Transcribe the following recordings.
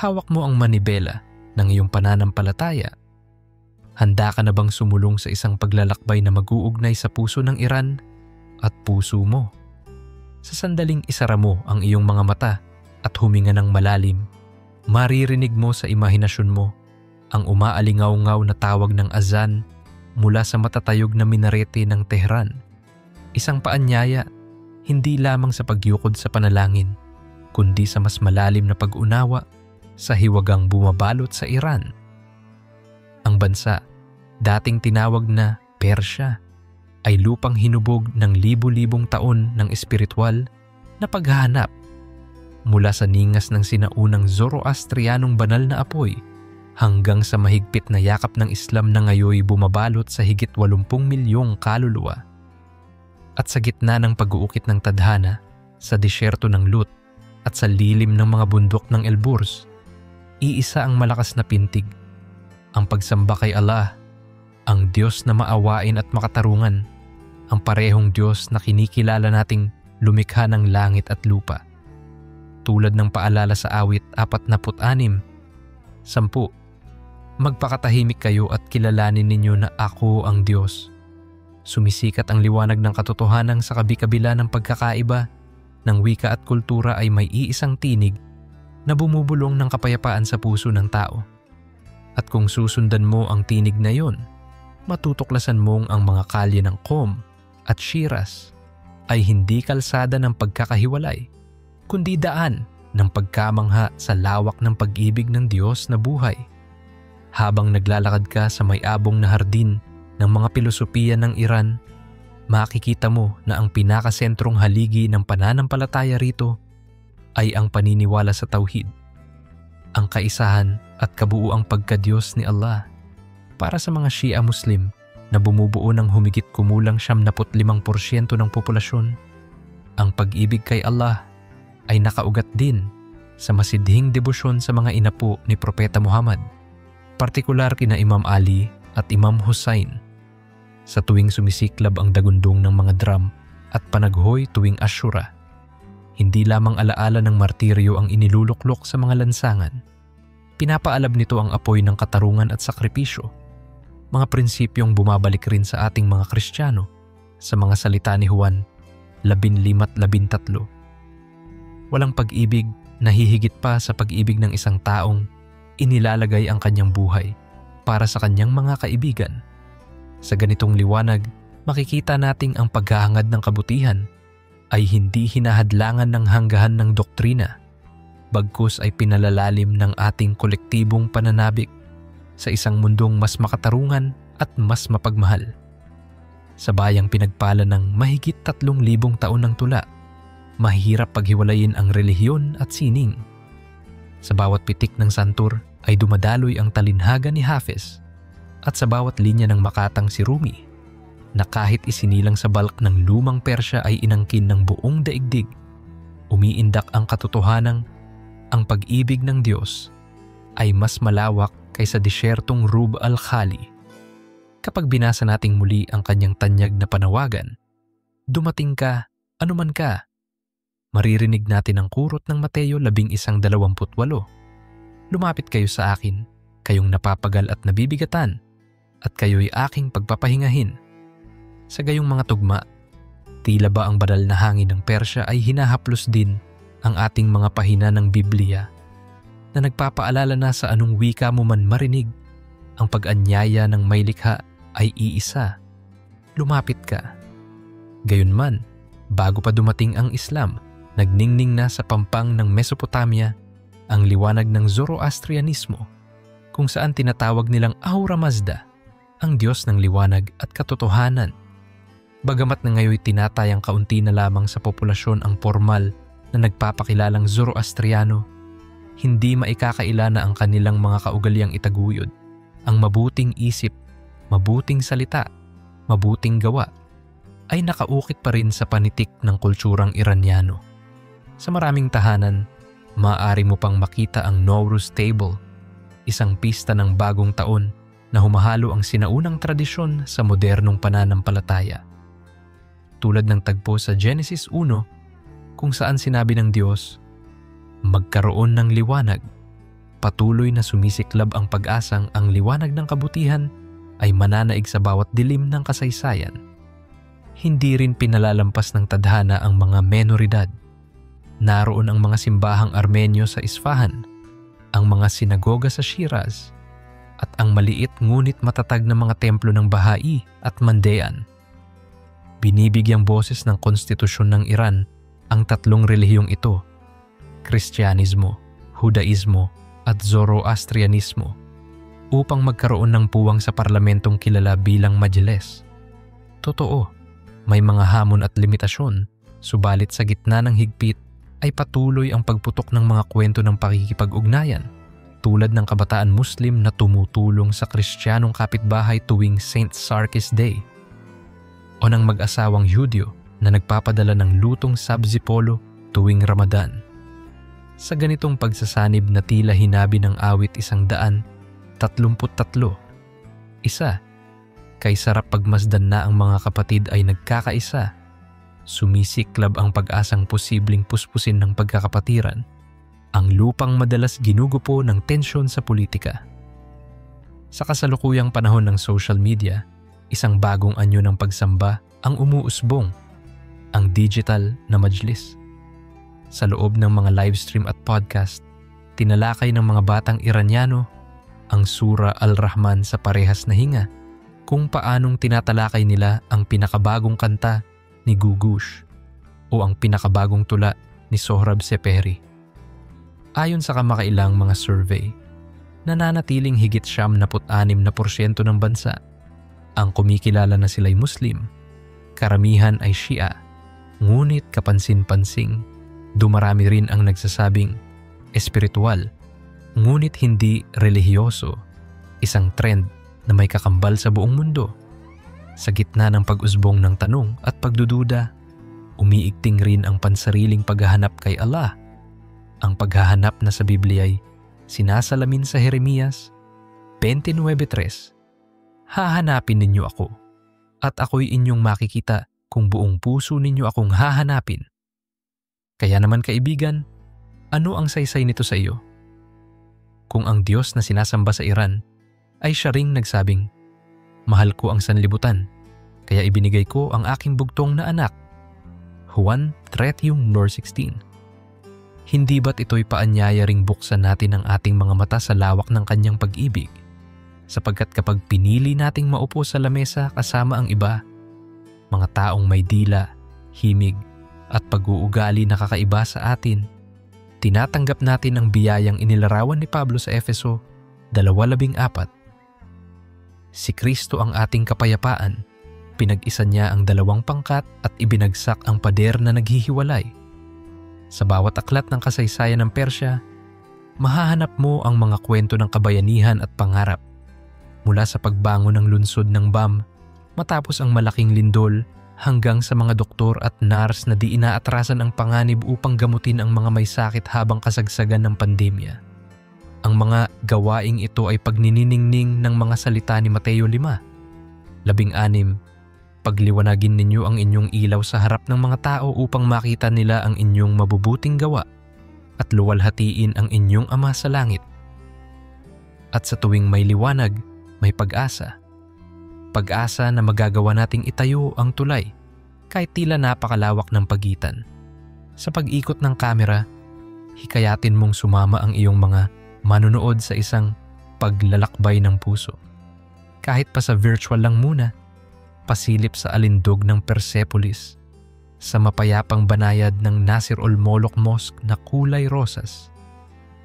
hawak mo ang manibela ng iyong pananampalataya. Handa ka na bang sumulong sa isang paglalakbay na mag-uugnay sa puso ng Iran at puso mo? Sa sandaling isara mo ang iyong mga mata at huminga ng malalim, maririnig mo sa imahinasyon mo ang umaalingaw-ngaw na tawag ng azan mula sa matatayog na minarete ng Tehran. Isang paanyaya, hindi lamang sa pagyukod sa panalangin, kundi sa mas malalim na pag-unawa sa hiwagang bumabalot sa Iran. Ang bansa, dating tinawag na Persya, ay lupang hinubog ng libu-libong taon ng espiritual na paghahanap mula sa ningas ng sinaunang Zoroastrianong banal na apoy hanggang sa mahigpit na yakap ng Islam na ngayoy bumabalot sa higit 80 milyong kaluluwa. At sa gitna ng pag-uukit ng tadhana, sa disyerto ng Lut at sa lilim ng mga bundok ng Elburz, iisa ang malakas na pintig, ang pagsamba kay Allah, ang Diyos na maawain at makatarungan, ang parehong Diyos na kinikilala nating lumikha ng langit at lupa. Tulad ng paalala sa awit 46, 10, magpakatahimik kayo at kilalanin ninyo na ako ang Diyos. Sumisikat ang liwanag ng katotohanan sa kabi-kabila ng pagkakaiba ng wika at kultura ay may iisang tinig na bumubulong ng kapayapaan sa puso ng tao. At kung susundan mo ang tinig na yon, matutuklasan mong ang mga kalye ng Qom at Shiraz ay hindi kalsada ng pagkakahiwalay, kundi daan ng pagkamangha sa lawak ng pag-ibig ng Diyos na buhay. Habang naglalakad ka sa may abong na hardin ng mga pilosopiya ng Iran, makikita mo na ang pinakasentrong haligi ng pananampalataya rito ay ang paniniwala sa tauhid, ang kaisahan at kabuuang pagkadiyos ni Allah. Para sa mga Shia Muslim na bumubuo ng humigit kumulang 75% ng populasyon, ang pag-ibig kay Allah ay nakaugat din sa masidhing debosyon sa mga inapo ni Propeta Muhammad, partikular kina Imam Ali at Imam Hussein. Sa tuwing sumisiklab ang dagundong ng mga drum at panaghoy tuwing Ashura, hindi lamang alaala ng martiryo ang iniluluklok sa mga lansangan. Pinapaalab nito ang apoy ng katarungan at sakripisyo, mga prinsipyong bumabalik rin sa ating mga Kristiyano sa mga salita ni Juan 15:13. Walang pag-ibig na hihigit pa sa pag-ibig ng isang taong inilalagay ang kanyang buhay para sa kanyang mga kaibigan. Sa ganitong liwanag, makikita nating ang paghahangad ng kabutihan ay hindi hinahadlangan ng hanggahan ng doktrina, bagkus ay pinalalalim ng ating kolektibong pananabik sa isang mundong mas makatarungan at mas mapagmahal. Sa bayang pinagpala ng mahigit 3,000 taon ng tula, mahirap paghiwalayin ang relihiyon at sining. Sa bawat pitik ng santur ay dumadaloy ang talinhaga ni Hafiz, at sa bawat linya ng makatang si Rumi, na kahit isinilang sa balk ng lumang Persya ay inangkin ng buong daigdig, umiindak ang katotohanang ang pag-ibig ng Diyos ay mas malawak kaysa disyertong Rub al-Khali. Kapag binasa nating muli ang kanyang tanyag na panawagan, dumating ka, anuman ka, maririnig natin ang kurot ng Mateo 11:28. Lumapit kayo sa akin, kayong napapagal at nabibigatan, at kayo'y aking pagpapahingahin. Sa gayong mga tugma, tila ba ang banal na hangin ng Persya ay hinahaplos din ang ating mga pahina ng Biblia na nagpapaalala na sa anong wika mo man marinig, ang pag-anyaya ng may likha ay iisa. Lumapit ka. Gayunman, bago pa dumating ang Islam, nagningning na sa pampang ng Mesopotamia ang liwanag ng Zoroastrianismo, kung saan tinatawag nilang Ahura Mazda, ang Diyos ng liwanag at katotohanan. Bagamat na ngayon tinatayang kaunti na lamang sa populasyon ang formal na nagpapakilalang Zoroastriano, hindi maikakaila na ang kanilang mga kaugaliang itaguyod, ang mabuting isip, mabuting salita, mabuting gawa, ay nakaukit pa rin sa panitik ng kulturang Iranyano. Sa maraming tahanan, maaari mo pang makita ang Nowruz Table, isang pista ng bagong taon na humahalo ang sinaunang tradisyon sa modernong pananampalataya. Tulad ng tagpo sa Genesis 1, kung saan sinabi ng Diyos, magkaroon ng liwanag, patuloy na sumisiklab ang pag-asang ang liwanag ng kabutihan ay mananaig sa bawat dilim ng kasaysayan. Hindi rin pinalalampas ng tadhana ang mga menoridad. Naroon ang mga simbahang Armenyo sa Isfahan, ang mga sinagoga sa Shiraz, at ang maliit ngunit matatag na mga templo ng Baha'i at Mandaean. Binibigyang boses ng konstitusyon ng Iran ang tatlong relihiyong ito, Kristyanismo, Judaismo at Zoroastrianismo, upang magkaroon ng puwang sa parlamentong kilala bilang Majlis. Totoo, may mga hamon at limitasyon, subalit sa gitna ng higpit ay patuloy ang pagputok ng mga kwento ng pakikipag-ugnayan, tulad ng kabataan Muslim na tumutulong sa Kristiyanong kapitbahay tuwing St. Sarkis Day, o ng mag-asawang Hudyo na nagpapadala ng lutong sabzi-polo tuwing Ramadan. Sa ganitong pagsasanib na tila hinabi ng awit 133, isa, kay sarap pagmasdan na ang mga kapatid ay nagkakaisa, sumisiklab ang pag-asang posibleng puspusin ng pagkakapatiran, ang lupang madalas ginugupo ng tensyon sa politika. Sa kasalukuyang panahon ng social media, isang bagong anyo ng pagsamba ang umuusbong, ang digital na majlis. Sa loob ng mga livestream at podcast, tinalakay ng mga batang Iranyano ang Sura Al-Rahman sa parehas na hinga, kung paanong tinatalakay nila ang pinakabagong kanta ni Gugush o ang pinakabagong tula ni Sohrab Sepehri. Ayon sa kamakailang mga survey, nananatiling higit 76% ng bansa ang kumikilala na sila'y Muslim. Karamihan ay Shia, ngunit kapansin-pansing, dumarami rin ang nagsasabing espiritual, ngunit hindi relihiyoso, isang trend na may kakambal sa buong mundo. Sa gitna ng pag-usbong ng tanong at pagdududa, umiigting rin ang pansariling paghahanap kay Allah. Ang paghahanap na sa Biblia ay sinasalamin sa Jeremias 29:3, "Hahanapin ninyo ako, at ako'y inyong makikita kung buong puso ninyo akong hahanapin." Kaya naman kaibigan, ano ang saysay nito sa iyo? Kung ang Diyos na sinasamba sa Iran ay siya ring nagsabing, "Mahal ko ang sanlibutan, kaya ibinigay ko ang aking bugtong na anak." Juan 3:16. Hindi ba't ito'y paanyaya ring buksan natin ang ating mga mata sa lawak ng kanyang pag-ibig? Sapagkat kapag pinili nating maupo sa lamesa kasama ang iba, mga taong may dila, himig at pag-uugali na kakaiba sa atin, tinatanggap natin ang biyayang inilarawan ni Pablo sa Efeso 2:14. Si Kristo ang ating kapayapaan, pinag-isa niya ang dalawang pangkat at ibinagsak ang pader na naghihiwalay. Sa bawat aklat ng kasaysayan ng Persya, mahahanap mo ang mga kwento ng kabayanihan at pangarap, mula sa pagbangon ng lungsod ng Bam matapos ang malaking lindol hanggang sa mga doktor at nurse na di inaatrasan ang panganib upang gamutin ang mga may sakit habang kasagsagan ng pandemya. Ang mga gawaing ito ay pagnininingning ng mga salita ni Mateo 5:16, "Pagliwanagin ninyo ang inyong ilaw sa harap ng mga tao upang makita nila ang inyong mabubuting gawa at luwalhatiin ang inyong Ama sa langit." At sa tuwing may liwanag, may pag-asa. Pag-asa na magagawa nating itayo ang tulay kahit tila napakalawak ng pagitan. Sa pag-ikot ng kamera, hikayatin mong sumama ang iyong mga manonood sa isang paglalakbay ng puso. Kahit pa sa virtual lang muna, pasilip sa alindog ng Persepolis, sa mapayapang banayad ng Nasir ul-Moloch Mosque na kulay rosas,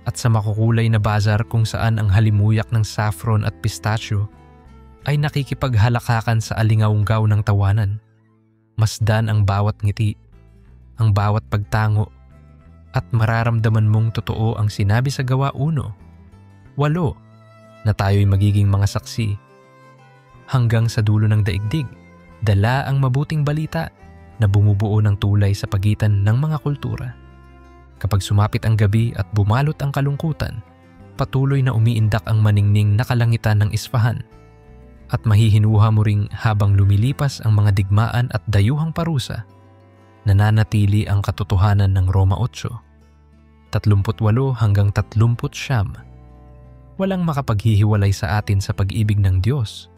at sa makukulay na bazar kung saan ang halimuyak ng saffron at pistachio ay nakikipaghalakakan sa alingaunggaw ng tawanan. Masdan ang bawat ngiti, ang bawat pagtango, at mararamdaman mong totoo ang sinabi sa Gawa 1:8 na tayo'y magiging mga saksi. Hanggang sa dulo ng daigdig, dala ang mabuting balita na bumubuo ng tulay sa pagitan ng mga kultura. Kapag sumapit ang gabi at bumalot ang kalungkutan, patuloy na umiindak ang maningning na kalangitan ng Isfahan, at mahihinuha mo ring habang lumilipas ang mga digmaan at dayuhang parusa, nananatili ang katotohanan ng Roma 8:38-39, walang makapaghihiwalay sa atin sa pag-ibig ng Diyos.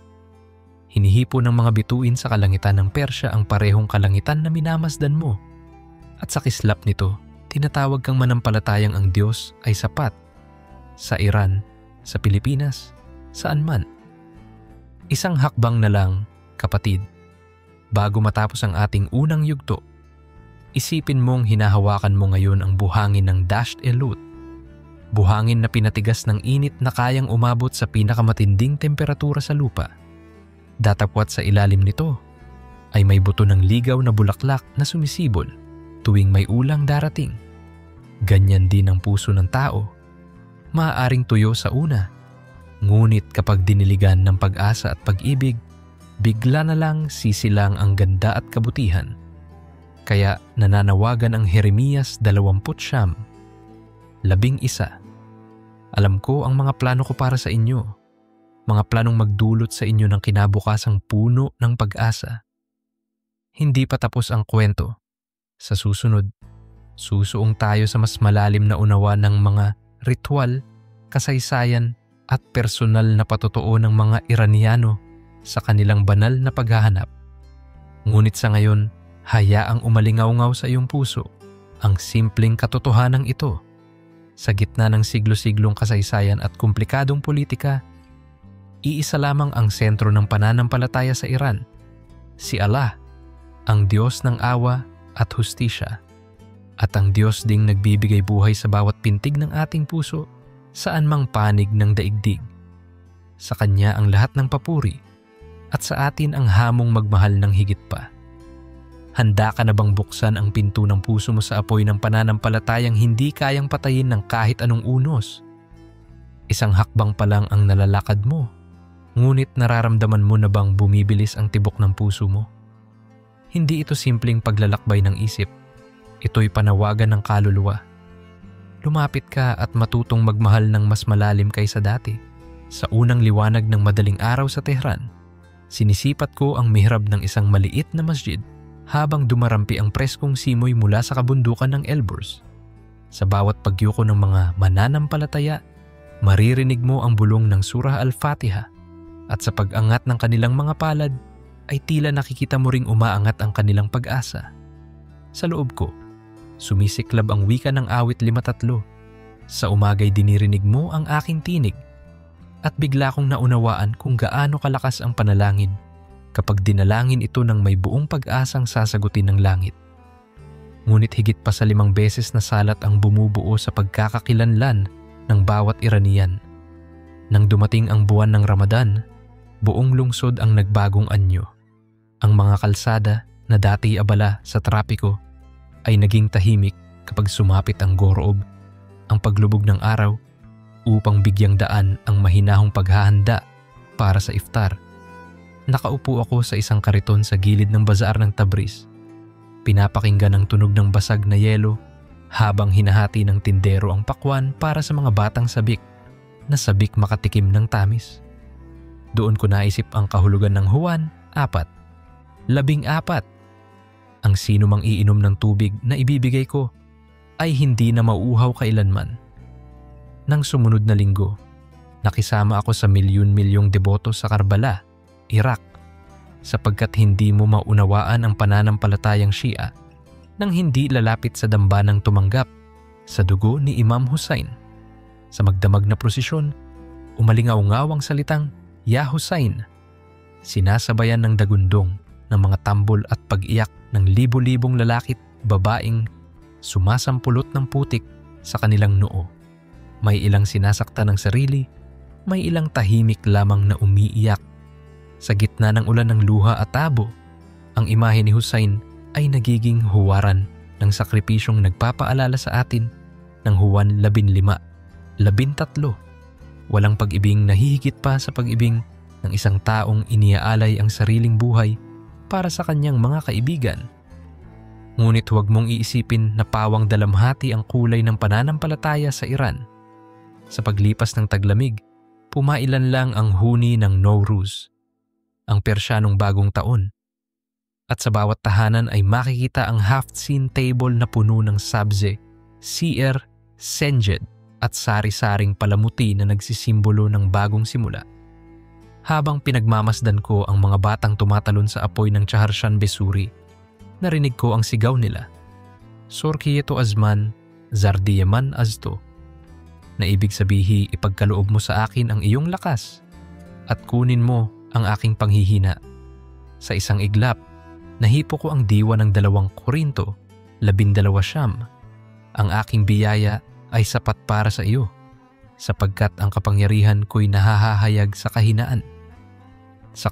Hinihipo ng mga bituin sa kalangitan ng Persya ang parehong kalangitan na minamasdan mo. At sa kislap nito, tinatawag kang manampalatayang ang Diyos ay sapat. Sa Iran, sa Pilipinas, saan man. Isang hakbang na lang, kapatid. Bago matapos ang ating unang yugto, isipin mong hinahawakan mo ngayon ang buhangin ng Dasht Elut. Buhangin na pinatigas ng init na kayang umabot sa pinakamatinding temperatura sa lupa. Datapwat sa ilalim nito ay may buto ng ligaw na bulaklak na sumisibol tuwing may ulang darating. Ganyan din ang puso ng tao. Maaaring tuyo sa una, ngunit kapag diniligan ng pag-asa at pag-ibig, bigla na lang sisilang ang ganda at kabutihan. Kaya nananawagan ang Jeremias 20:11. Alam ko ang mga plano ko para sa inyo, mga planong magdulot sa inyo ng kinabukasang puno ng pag-asa. Hindi pa tapos ang kwento. Sa susunod, susuong tayo sa mas malalim na unawa ng mga ritual, kasaysayan at personal na patotoo ng mga Iraniano sa kanilang banal na paghahanap. Ngunit sa ngayon, hayaang umalingaw-ngaw sa iyong puso ang simpleng katotohanang ito. Sa gitna ng siglo-siglong kasaysayan at komplikadong politika, iisa lamang ang sentro ng pananampalataya sa Iran, si Allah, ang Diyos ng awa at hustisya, at ang Diyos ding nagbibigay buhay sa bawat pintig ng ating puso saan mang panig ng daigdig. Sa Kanya ang lahat ng papuri at sa atin ang hamong magmahal ng higit pa. Handa ka na bang buksan ang pinto ng puso mo sa apoy ng pananampalatayang hindi kayang patayin ng kahit anong unos? Isang hakbang pa lang ang nalalakad mo, ngunit nararamdaman mo na bang bumibilis ang tibok ng puso mo? Hindi ito simpleng paglalakbay ng isip, ito'y panawagan ng kaluluwa. Lumapit ka at matutong magmahal ng mas malalim kaysa dati. Sa unang liwanag ng madaling araw sa Tehran, sinisipat ko ang mihrab ng isang maliit na masjid habang dumarampi ang preskong simoy mula sa kabundukan ng Elburz. Sa bawat pagyuko ng mga mananampalataya, maririnig mo ang bulong ng Surah Al-Fatiha at sa pag-angat ng kanilang mga palad ay tila nakikita mo ring umaangat ang kanilang pag-asa. Sa loob ko, sumisiklab ang wika ng awit 5-3. Sa umagay dinirinig mo ang aking tinig at bigla kong naunawaan kung gaano kalakas ang panalangin kapag dinalangin ito ng may buong pag-asang sasagutin ng langit. Ngunit higit pa sa 5 beses na salat ang bumubuo sa pagkakakilanlan ng bawat Iranian. Nang dumating ang buwan ng Ramadan, buong lungsod ang nagbagong anyo. Ang mga kalsada na dati abala sa trapiko ay naging tahimik kapag sumapit ang goroob, ang paglubog ng araw, upang bigyang daan ang mahinahong paghahanda para sa iftar. Nakaupo ako sa isang kariton sa gilid ng bazaar ng Tabriz. Pinapakinggan ang tunog ng basag na yelo habang hinahati ng tindero ang pakwan para sa mga batang sabik na sabik makatikim ng tamis. Doon ko naisip ang kahulugan ng Juan 4:14. Ang sino mang iinom ng tubig na ibibigay ko ay hindi na mauuhaw kailanman. Nang sumunod na linggo, nakisama ako sa milyon-milyong deboto sa Karbala, Iraq, sapagkat hindi mo maunawaan ang pananampalatayang Shia nang hindi lalapit sa dambanang tumanggap sa dugo ni Imam Hussein. Sa magdamag na prosesyon, umalingaw-ngaw ang salitang Ya Hussein, sinasabayan ng dagundong ng mga tambol at pag-iyak ng libo-libong lalaki't babaeng sumasampulot ng putik sa kanilang noo. May ilang sinasaktan ng sarili, may ilang tahimik lamang na umiiyak. Sa gitna ng ulan ng luha at tabo, ang imahe ni Hussein ay nagiging huwaran ng sakripisyong nagpapaalala sa atin ng Juan 15:13. Walang pag-ibing nahihigit pa sa pag-ibing ng isang taong iniaalay ang sariling buhay para sa kanyang mga kaibigan. Ngunit huwag mong iisipin na pawang dalamhati ang kulay ng pananampalataya sa Iran. Sa paglipas ng taglamig, pumailan lang ang huni ng Nowruz, ang Persyanong bagong taon. At sa bawat tahanan ay makikita ang half-seen table na puno ng sabze, sier, senjed at sari-saring palamuti na nagsisimbolo ng bagong simula. Habang pinagmamasdan ko ang mga batang tumatalon sa apoy ng Chaharshan Besuri, narinig ko ang sigaw nila, Sorkiyeto Azman, Zardiyeman Azto, na ibig sabihi ipagkaloob mo sa akin ang iyong lakas at kunin mo ang aking panghihina. Sa isang iglap, nahipo ko ang diwa ng 2 Korinto, 12:9. Ang aking biyaya ay sapat para sa iyo, sapagkat ang kapangyarihan ko'y nahahayag sa kahinaan. Sa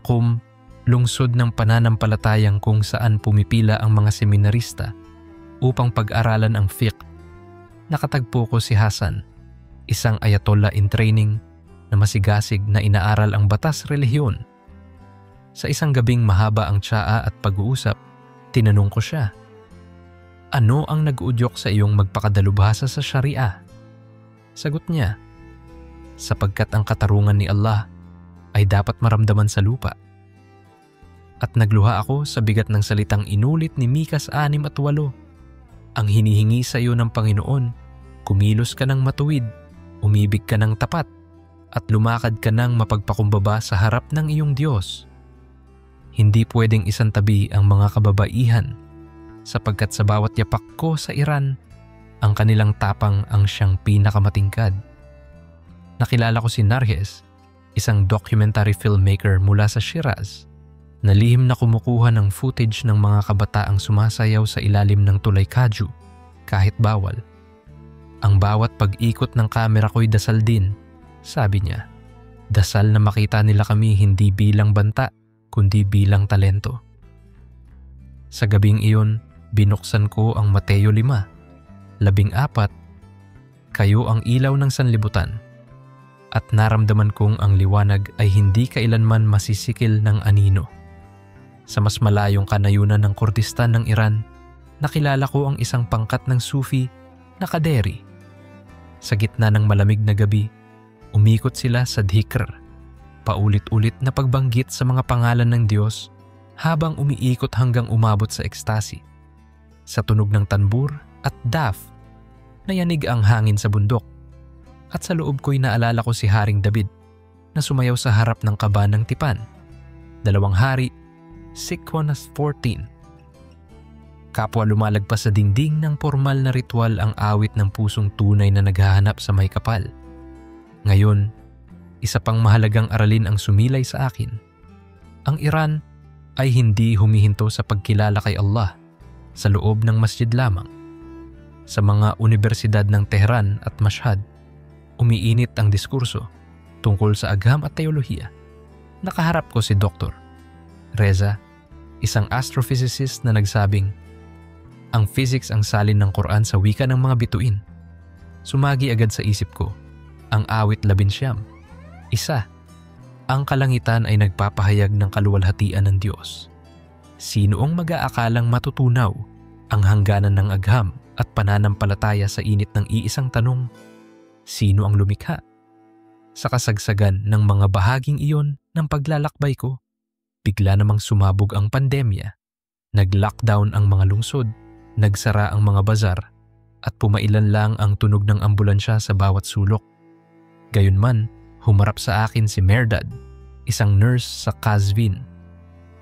lungsod ng pananampalatayang kung saan pumipila ang mga seminarista upang pag-aralan ang fiqh, nakatagpo ko si Hasan, isang ayatollah in training na masigasig na inaaral ang batas relihiyon. Sa isang gabing mahaba ang tsaa at pag-uusap, tinanong ko siya, ano ang nag-udyok sa iyong magpakadalubhasa sa Sharia? Sagot niya, sapagkat ang katarungan ni Allah ay dapat maramdaman sa lupa. At nagluha ako sa bigat ng salitang inulit ni Mikas 6 at 8. Ang hinihingi sa iyo ng Panginoon, kumilos ka ng matuwid, umibig ka ng tapat, at lumakad ka ng mapagpakumbaba sa harap ng iyong Diyos. Hindi pwedeng isantabi ang mga kababaihan, sapagkat sa bawat yapak ko sa Iran, ang kanilang tapang ang siyang pinakamatingkad. Nakilala ko si Narges, isang documentary filmmaker mula sa Shiraz, na lihim na kumukuha ng footage ng mga kabataang sumasayaw sa ilalim ng tulay kaju kahit bawal. Ang bawat pag-ikot ng kamera ko'y dasal din, sabi niya. Dasal na makita nila kami hindi bilang banta, kundi bilang talento. Sa gabing iyon, binuksan ko ang Mateo 5:14, kayo ang ilaw ng sanlibutan. At naramdaman kong ang liwanag ay hindi kailanman masisikil ng anino. Sa mas malayong kanayunan ng Kurdistan ng Iran, nakilala ko ang isang pangkat ng Sufi na Kaderi. Sa gitna ng malamig na gabi, umikot sila sa dhikr, paulit-ulit na pagbanggit sa mga pangalan ng Diyos habang umiikot hanggang umabot sa ekstasi. Sa tunog ng tanbur at daf, nayanig ang hangin sa bundok. At sa loob ko'y naalala ko si Haring David na sumayaw sa harap ng kaba ng tipan. 2 Hari, 6:14. Kapwa lumalagpas sa dingding ng formal na ritual ang awit ng pusong tunay na naghahanap sa may kapal. Ngayon, isa pang mahalagang aralin ang sumilay sa akin. Ang Iran ay hindi humihinto sa pagkilala kay Allah sa loob ng masjid lamang. Sa mga universidad ng Tehran at Mashhad, umiinit ang diskurso tungkol sa agham at teolohiya. Nakaharap ko si Dr. Reza, isang astrophysicist na nagsabing, ang physics ang salin ng Quran sa wika ng mga bituin. Sumagi agad sa isip ko, ang awit 11, isa, ang kalangitan ay nagpapahayag ng kaluwalhatian ng Diyos. Sino ang mag-aakalang matutunaw ang hangganan ng agham at pananampalataya sa init ng iisang tanong, sino ang lumikha? Sa kasagsagan ng mga bahaging iyon ng paglalakbay ko, bigla namang sumabog ang pandemya. Nag-lockdown ang mga lungsod, nagsara ang mga bazar, at pumailan lang ang tunog ng ambulansya sa bawat sulok. Gayunman, humarap sa akin si Merdad, isang nurse sa Kazvin.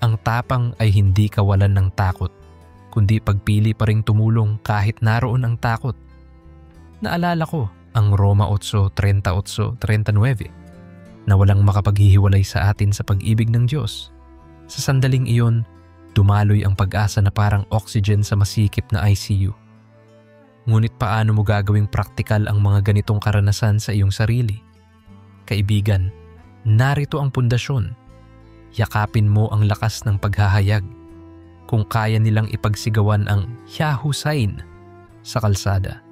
Ang tapang ay hindi kawalan ng takot, kundi pagpili pa ring tumulong kahit naroon ang takot. Naalala ko ang Roma 8:38-39 na walang makapaghihiwalay sa atin sa pag-ibig ng Diyos. Sa sandaling iyon, dumaloy ang pag-asa na parang oxygen sa masikip na ICU. Ngunit paano mo gagawing praktikal ang mga ganitong karanasan sa iyong sarili? Kaibigan, narito ang pundasyon. Yakapin mo ang lakas ng paghahayag. Kung kaya nilang ipagsigawan ang Ya Hussein sa kalsada,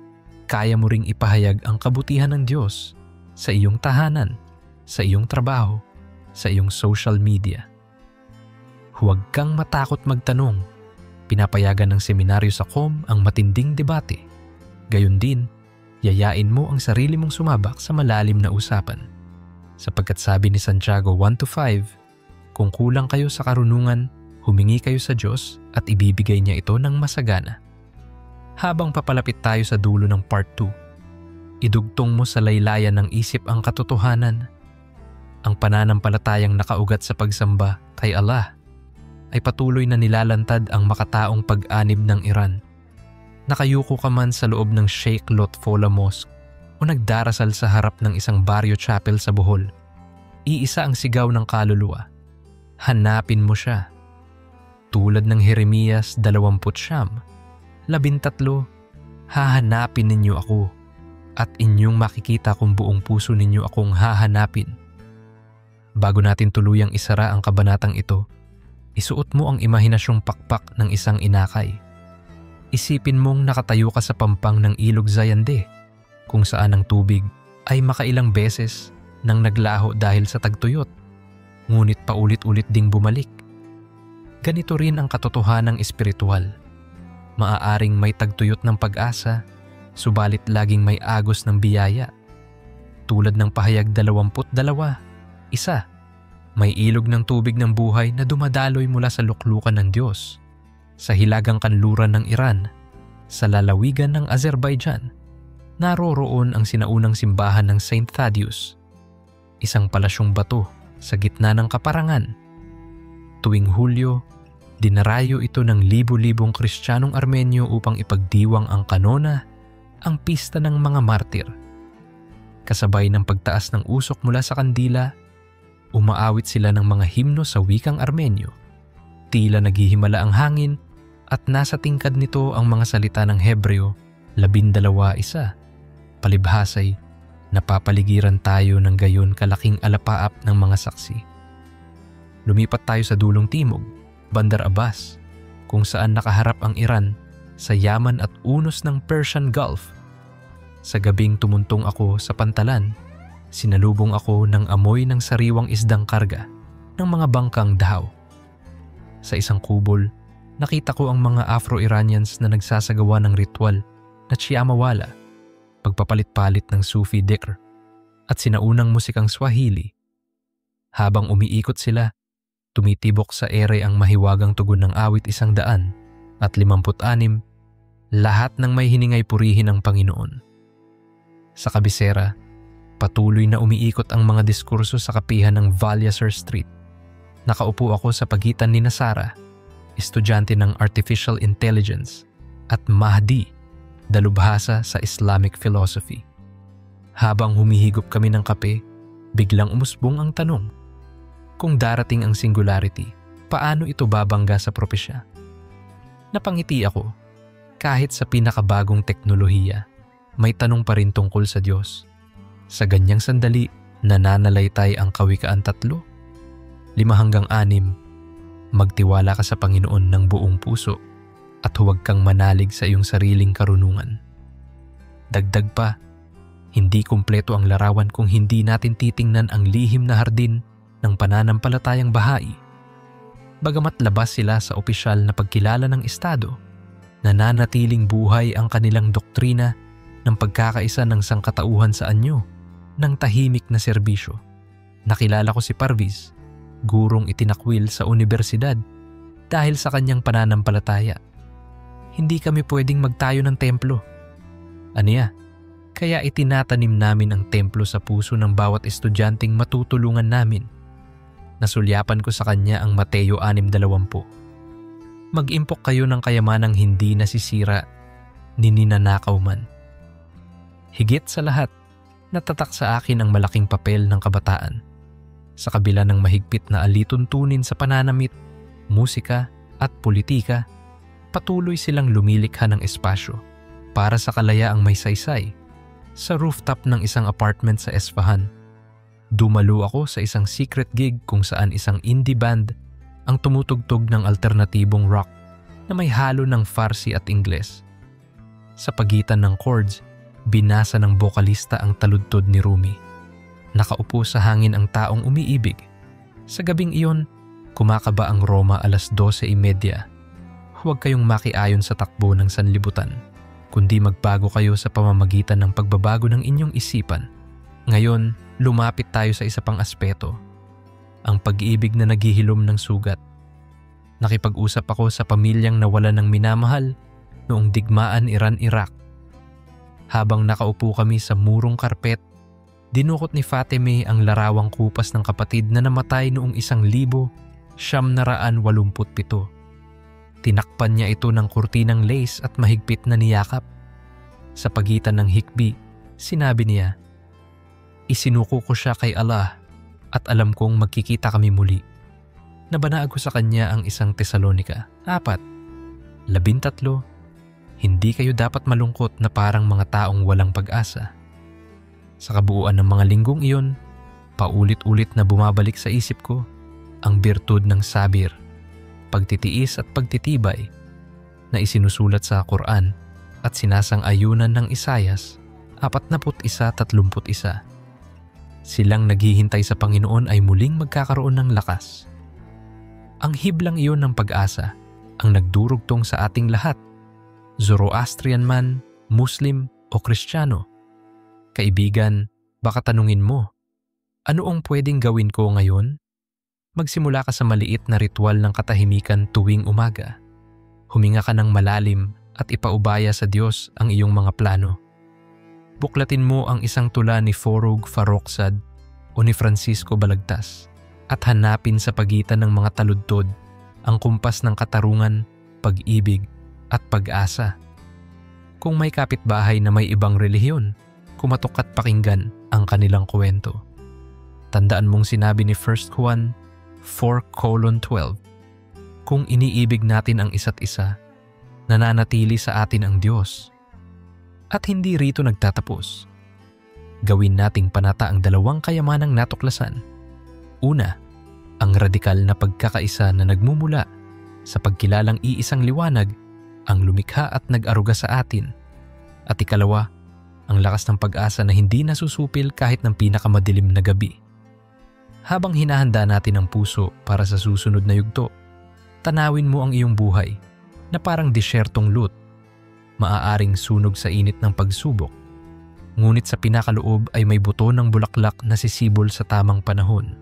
kaya mo ring ipahayag ang kabutihan ng Diyos sa iyong tahanan, sa iyong trabaho, sa iyong social media. Huwag kang matakot magtanong. Pinapayagan ng seminaryo sa ang matinding debate. Gayon din, yayain mo ang sarili mong sumabak sa malalim na usapan. Sapagkat sabi ni Santiago 1-5, kung kulang kayo sa karunungan, humingi kayo sa Diyos at ibibigay niya ito ng masagana. Habang papalapit tayo sa dulo ng part 2, idugtong mo sa laylayan ng isip ang katotohanan. Ang pananampalatayang nakaugat sa pagsamba kay Allah ay patuloy na nilalantad ang makataong pag-anib ng Iran. Nakayuko ka man sa loob ng Sheikh Lotfola Mosque o nagdarasal sa harap ng isang barrio chapel sa Bohol, iisa ang sigaw ng kaluluwa. Hanapin mo siya. Tulad ng Jeremias 20:13, hahanapin ninyo ako at inyong makikita kung buong puso ninyo akong hahanapin. Bago natin tuluyang isara ang kabanatang ito, isuot mo ang imahinasyong pakpak ng isang inakay. Isipin mong nakatayo ka sa pampang ng ilog Zayande, kung saan ang tubig ay makailang beses nang naglaho dahil sa tagtuyot, ngunit paulit-ulit ding bumalik. Ganito rin ang katotohanang espiritual. Maaaring may tagtuyot ng pag-asa, subalit laging may agos ng biyaya. Tulad ng pahayag 22, isa, may ilog ng tubig ng buhay na dumadaloy mula sa luklukan ng Diyos, sa hilagang kanluran ng Iran, sa lalawigan ng Azerbaijan. Naroroon ang sinaunang simbahan ng Saint Thaddeus, isang palasyong bato sa gitna ng kaparangan. Tuwing Hulyo, dinarayo ito ng libu-libong Kristiyanong Armenyo upang ipagdiwang ang kanona, ang pista ng mga martir. Kasabay ng pagtaas ng usok mula sa kandila, umaawit sila ng mga himno sa wikang Armenyo. Tila naghihimala ang hangin at nasa tingkad nito ang mga salita ng Hebreo 12:1. Palibhasay, napapaligiran tayo ng gayon kalaking alapaap ng mga saksi. Lumipat tayo sa dulong timog, Bandar Abbas, kung saan nakaharap ang Iran sa yaman at unos ng Persian Gulf. Sa gabing tumuntong ako sa pantalan, sinalubong ako ng amoy ng sariwang isdang karga ng mga bangkang dahaw. Sa isang kubol, nakita ko ang mga Afro-Iranians na nagsasagawa ng ritual na Chiyamawala, pagpapalit-palit ng Sufi dhikr at sinaunang musikang Swahili. Habang umiikot sila, tumitibok sa ere ang mahiwagang tugon ng awit 156, lahat ng may hiningay purihin ng Panginoon. Sa kabisera, patuloy na umiikot ang mga diskurso sa kapihan ng Valyasar Street. Nakaupo ako sa pagitan ni Sara, estudyante ng Artificial Intelligence, at Mahdi, dalubhasa sa Islamic philosophy. Habang humihigop kami ng kape, biglang umusbong ang tanong, kung darating ang singularity, paano ito babangga sa propesya? Napangiti ako. Kahit sa pinakabagong teknolohiya, may tanong pa rin tungkol sa Diyos. Sa ganyang sandali, nananalaytay ang Kawikaan 3:5-6, magtiwala ka sa Panginoon ng buong puso at huwag kang manalig sa iyong sariling karunungan. Dagdag pa, hindi kumpleto ang larawan kung hindi natin titingnan ang lihim na hardin ng pananampalatayang Baha'i. Bagamat labas sila sa opisyal na pagkilala ng Estado, nananatiling buhay ang kanilang doktrina ng pagkakaisa ng sangkatauhan sa anyo ng tahimik na serbisyo. Nakilala ko si Parviz, gurong itinakwil sa universidad dahil sa kanyang pananampalataya. Hindi kami pwedeng magtayo ng templo. Aniya, kaya itinatanim namin ang templo sa puso ng bawat estudyanteng matutulungan namin. Nasulyapan ko sa kanya ang Mateo 6:20. Mag-impok kayo ng kayamanang hindi nasisira, ni ninanakaw man. Higit sa lahat, natatak sa akin ang malaking papel ng kabataan. Sa kabila ng mahigpit na alituntunin sa pananamit, musika at politika, patuloy silang lumilikha ng espasyo para sa kalayaang may saysay. Sa rooftop ng isang apartment sa Esfahan, dumalo ako sa isang secret gig kung saan isang indie band ang tumutugtog ng alternatibong rock na may halo ng Farsi at Ingles. Sa pagitan ng chords, binasa ng bokalista ang taludtod ni Rumi. Nakaupo sa hangin ang taong umiibig. Sa gabing iyon, kumakaba ang Roma 12:30. Huwag kayong makiayon sa takbo ng sanlibutan, kundi magbago kayo sa pamamagitan ng pagbabago ng inyong isipan. Ngayon, lumapit tayo sa isa pang aspeto, ang pag-ibig na naghihilom ng sugat. Nakipag-usap ako sa pamilyang nawalan ng minamahal noong digmaan Iran-Iraq. Habang nakaupo kami sa murong karpet, dinukot ni Fatime ang larawang kupas ng kapatid na namatay noong 1987. Tinakpan niya ito ng kurtinang lace at mahigpit na niyakap. Sa pagitan ng hikbi, sinabi niya, "Isinuko ko siya kay Allah at alam kong magkikita kami muli." Nabanaag ko sa kanya ang 1 Tesalonica 4:13. Hindi kayo dapat malungkot na parang mga taong walang pag-asa. Sa kabuuan ng mga linggong iyon, paulit-ulit na bumabalik sa isip ko ang birtud ng sabir, pagtitiis at pagtitibay na isinusulat sa Quran at sinasang-ayunan ng Isaias 41:31. Silang naghihintay sa Panginoon ay muling magkakaroon ng lakas. Ang hiblang iyon ng pag-asa ang nagdurugtong sa ating lahat, Zoroastrian man, Muslim o Kristiyano. Kaibigan, baka tanungin mo, ano ang pwedeng gawin ko ngayon? Magsimula ka sa maliit na ritual ng katahimikan tuwing umaga. Huminga ka ng malalim at ipaubaya sa Diyos ang iyong mga plano. Buklatin mo ang isang tula ni Forog Farrokhzad o ni Francisco Balagtas at hanapin sa pagitan ng mga taludtod ang kumpas ng katarungan, pag-ibig at pag-asa. Kung may kapitbahay na may ibang relihiyon, kumatok at pakinggan ang kanilang kwento. Tandaan mong sinabi ni 1 Juan 4:12, kung iniibig natin ang isa't isa, nananatili sa atin ang Diyos. At hindi rito nagtatapos. Gawin nating panata ang dalawang kayamanang natuklasan. Una, ang radikal na pagkakaisa na nagmumula sa pagkilalang iisang liwanag ang lumikha at nag-aruga sa atin. At ikalawa, ang lakas ng pag-asa na hindi nasusupil kahit ng pinakamadilim na gabi. Habang hinahanda natin ang puso para sa susunod na yugto, tanawin mo ang iyong buhay na parang disyertong lut, maaaring sunog sa init ng pagsubok. Ngunit sa pinakaloob ay may buto ng bulaklak na sisibol sa tamang panahon.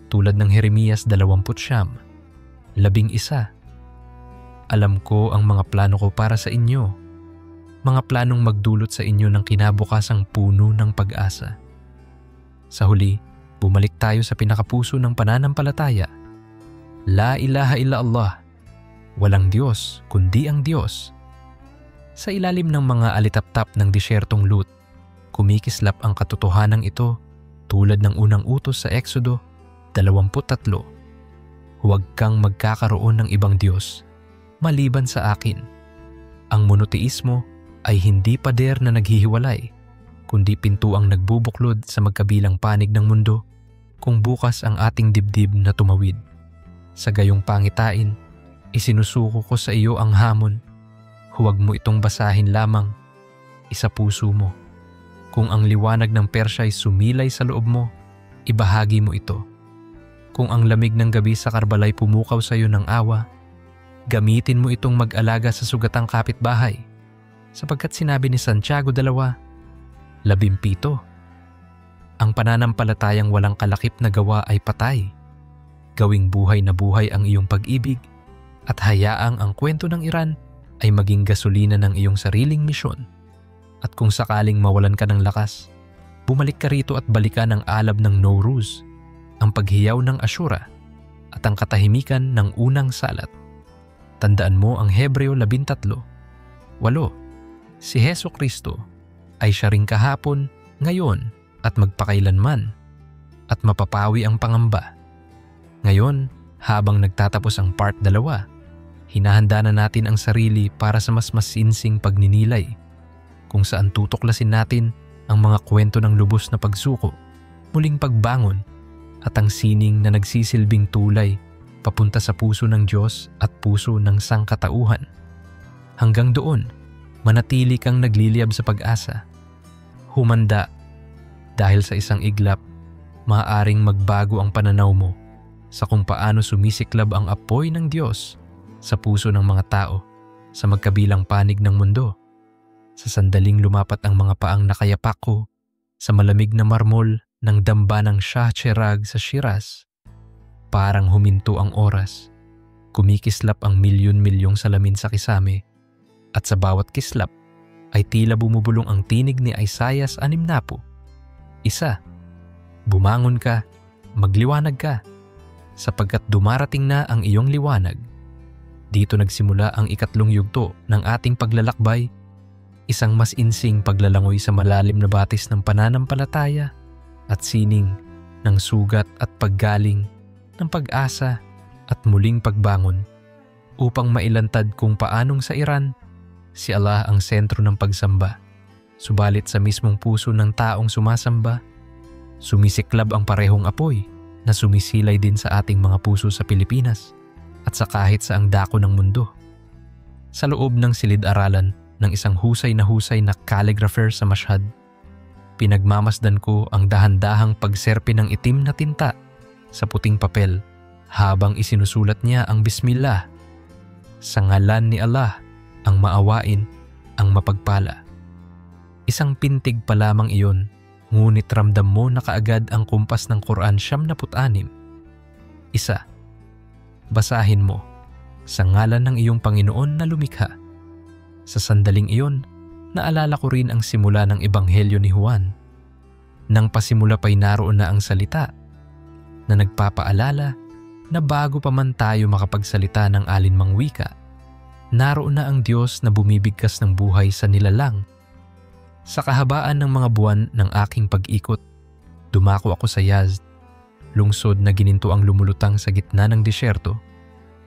Tulad ng Jeremias 20:11, alam ko ang mga plano ko para sa inyo, mga planong magdulot sa inyo ng kinabukasang puno ng pag-asa. Sa huli, bumalik tayo sa pinakapuso ng pananampalataya. La ilaha illallah, walang Diyos kundi ang Diyos. Sa ilalim ng mga alitaptap ng disyertong Lut, kumikislap ang katotohanan ito tulad ng unang utos sa Exodo 23. Huwag kang magkakaroon ng ibang Diyos maliban sa akin. Ang monoteismo ay hindi pader na naghihiwalay, kundi pintuang nagbubuklod sa magkabilang panig ng mundo kung bukas ang ating dibdib na tumawid. Sa gayong pangitain, isinusuko ko sa iyo ang hamon. Huwag mo itong basahin lamang, isa puso mo. Kung ang liwanag ng Persya ay sumilay sa loob mo, ibahagi mo ito. Kung ang lamig ng gabi sa Karbalay pumukaw sa iyo ng awa, gamitin mo itong mag-alaga sa sugatang kapitbahay, sapagkat sinabi ni Santiago 2:17, ang pananampalatayang walang kalakip na gawa ay patay. Gawing buhay na buhay ang iyong pag-ibig at hayaang ang kwento ng Iran ay maging gasolina ng iyong sariling misyon. At kung sakaling mawalan ka ng lakas, bumalik ka rito at balikan ang alab ng Nowruz, ang paghiyaw ng Ashura at ang katahimikan ng unang salat. Tandaan mo ang Hebreo 13:8. Si Hesus Kristo ay siya ring kahapon, ngayon at magpakailanman, at mapapawi ang pangamba. Ngayon, habang nagtatapos ang part 2, hinahanda na natin ang sarili para sa mas masinsing pagninilay, kung saan tutuklasin natin ang mga kwento ng lubos na pagsuko, muling pagbangon, at ang sining na nagsisilbing tulay papunta sa puso ng Diyos at puso ng sangkatauhan. Hanggang doon, manatili kang nagliliyab sa pag-asa. Humanda, dahil sa isang iglap, maaaring magbago ang pananaw mo sa kung paano sumisiklab ang apoy ng Diyos sa puso ng mga tao sa magkabilang panig ng mundo. Sa sandaling lumapat ang mga paang nakayapak ko sa malamig na marmol ng damba ng Shah Cheragh sa Shiraz, parang huminto ang oras. Kumikislap ang milyon-milyong salamin sa kisame, at sa bawat kislap ay tila bumubulong ang tinig ni Isaias 60. Isa, bumangon ka, magliwanag ka, sapagkat dumarating na ang iyong liwanag. Dito nagsimula ang ikatlong yugto ng ating paglalakbay, isang mas insing paglalangoy sa malalim na batis ng pananampalataya at sining ng sugat at paggaling ng pag-asa at muling pagbangon upang mailantad kung paanong sa Iran, si Allah ang sentro ng pagsamba. Subalit sa mismong puso ng taong sumasamba, sumisiklab ang parehong apoy na sumisilay din sa ating mga puso sa Pilipinas at sa kahit saang dako ng mundo. Sa loob ng silid-aralan ng isang husay na calligrapher sa Mashhad, pinagmamasdan ko ang dahan-dahang pagserpi ng itim na tinta sa puting papel habang isinusulat niya ang Bismillah. Sa ngalan ni Allah, ang maawain, ang mapagpala. Isang pintig pa lamang iyon, ngunit ramdam mo na kaagad ang kumpas ng Quran 76. Isa, basahin mo, sa ngalan ng iyong Panginoon na lumikha. Sa sandaling iyon, naalala ko rin ang simula ng Ebanghelyo ni Juan. Nang pasimula pa'y naroon na ang salita na nagpapaalala na bago pa man tayo makapagsalita ng alinmang wika, naroon na ang Diyos na bumibigkas ng buhay sa nilalang. Sa kahabaan ng mga buwan ng aking pag-ikot, dumako ako sa Yazd, lungsod na gininto ang lumulutang sa gitna ng disyerto,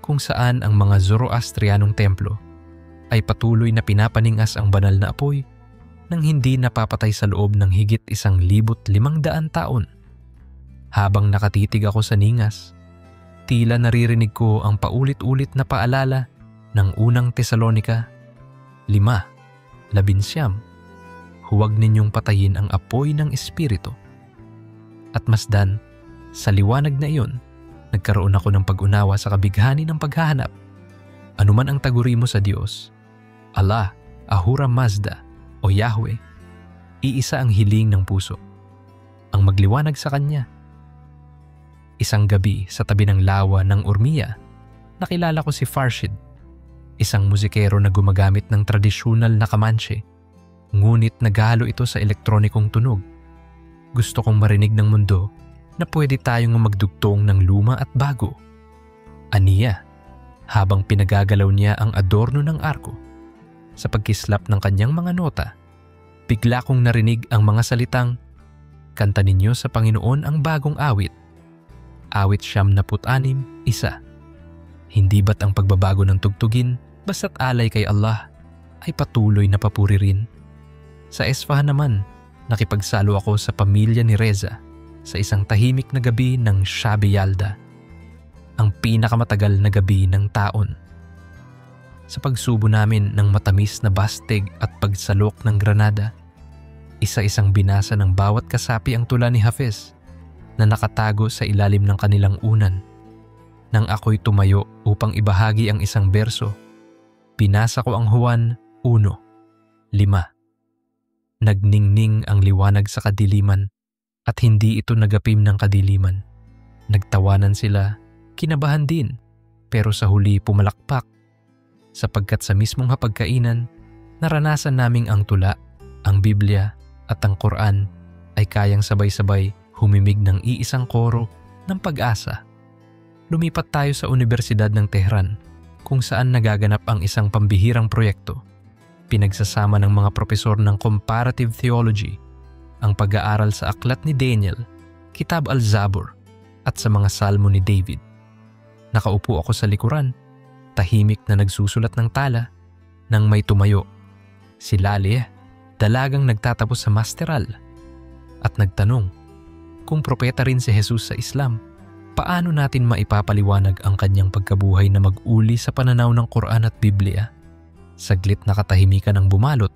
kung saan ang mga Zoroastrianong templo ay patuloy na pinapaningas ang banal na apoy nang hindi napapatay sa loob ng higit 1,500 taon. Habang nakatitig ako sa ningas, tila naririnig ko ang paulit-ulit na paalala ng unang Tesalonica 5:19. Huwag ninyong patayin ang apoy ng Espiritu. At masdan, sa liwanag na iyon, nagkaroon ako ng pag-unawa sa kabighani ng paghahanap. Anuman ang taguri mo sa Diyos, Allah, Ahura Mazda o Yahweh, iisa ang hiling ng puso, ang magliwanag sa Kanya. Isang gabi sa tabi ng lawa ng Urmia, nakilala ko si Farshid, isang musikero na gumagamit ng tradisyonal na kamanche, ngunit naghalo ito sa elektronikong tunog. Gusto kong marinig ng mundo na pwede tayong magdugtong ng luma at bago. Aniya, habang pinagagalaw niya ang adorno ng arko. Sa pagkislap ng kanyang mga nota, bigla kong narinig ang mga salitang, "Kanta ninyo sa Panginoon ang bagong awit." Awit 76:1. Hindi ba't ang pagbabago ng tugtugin basta't alay kay Allah ay patuloy na papuri rin? Sa Esfahan naman, nakipagsalo ako sa pamilya ni Reza sa isang tahimik na gabi ng Shabi Yalda, ang pinakamatagal na gabi ng taon. Sa pagsubo namin ng matamis na bastig at pagsalok ng granada, isa-isang binasa ng bawat kasapi ang tula ni Hafiz na nakatago sa ilalim ng kanilang unan. Nang ako'y tumayo upang ibahagi ang isang berso, binasa ko ang Juan 1:5. Nagningning ang liwanag sa kadiliman at hindi ito nagapim ng kadiliman. Nagtawanan sila, kinabahan din, pero sa huli pumalakpak, sapagkat sa mismong hapagkainan, naranasan naming ang tula, ang Biblia at ang Quran ay kayang sabay-sabay humimig ng iisang koro ng pag-asa. Lumipat tayo sa Universidad ng Tehran, kung saan nagaganap ang isang pambihirang proyekto. Pinagsasama ng mga propesor ng Comparative Theology ang pag-aaral sa aklat ni Daniel, Kitab al-Zabur at sa mga salmo ni David. Nakaupo ako sa likuran, tahimik na nagsusulat ng tala, nang may tumayo. Si Laleh, dalagang nagtatapos sa masteral, at nagtanong, kung propeta rin si Jesus sa Islam, paano natin maipapaliwanag ang kanyang pagkabuhay na mag-uli sa pananaw ng Quran at Biblia? Saglit na katahimikan ang bumalot,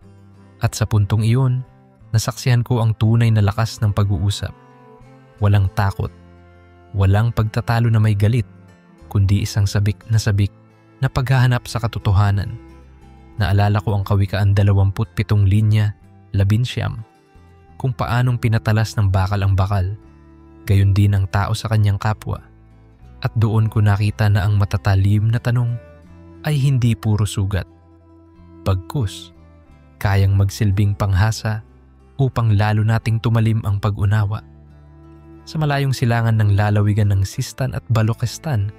at sa puntong iyon, nasaksihan ko ang tunay na lakas ng pag-uusap. Walang takot, walang pagtatalo na may galit, kundi isang sabik na paghahanap sa katotohanan. Naalala ko ang Kawikaan 27 linya 11, kung paanong pinatalas ng bakal ang bakal, gayon din ang tao sa kanyang kapwa. At doon ko nakita na ang matatalim na tanong ay hindi puro sugat. Bagkus, kayang magsilbing panghasa upang lalo nating tumalim ang pag-unawa. Sa malayong silangan ng lalawigan ng Sistan at Balochistan,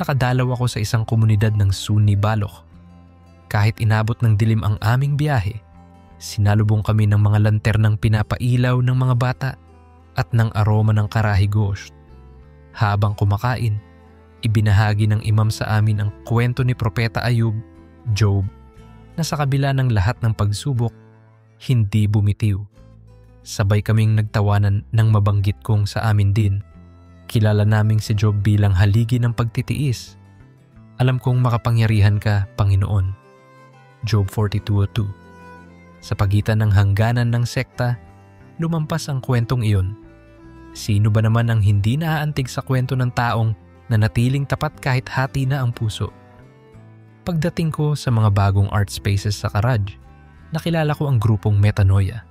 nakadalaw ako sa isang komunidad ng Sunni Baloch. Kahit inabot ng dilim ang aming biyahe, sinalubong kami ng mga lanternang pinapailaw ng mga bata at ng aroma ng karahi gosht. Habang kumakain, ibinahagi ng imam sa amin ang kwento ni Propeta Ayub, Job, na sa kabila ng lahat ng pagsubok, hindi bumitiw. Sabay kaming nagtawanan ng mabanggit kong sa amin din. Kilala naming si Job bilang haligi ng pagtitiis. Alam kong makapangyarihan ka, Panginoon. Job 42:2. Sa pagitan ng hangganan ng sekta, lumampas ang kwentong iyon. Sino ba naman ang hindi naaantig sa kwento ng taong nanatiling tapat kahit hati na ang puso? Pagdating ko sa mga bagong art spaces sa Karaj, nakilala ko ang grupong Metanoia,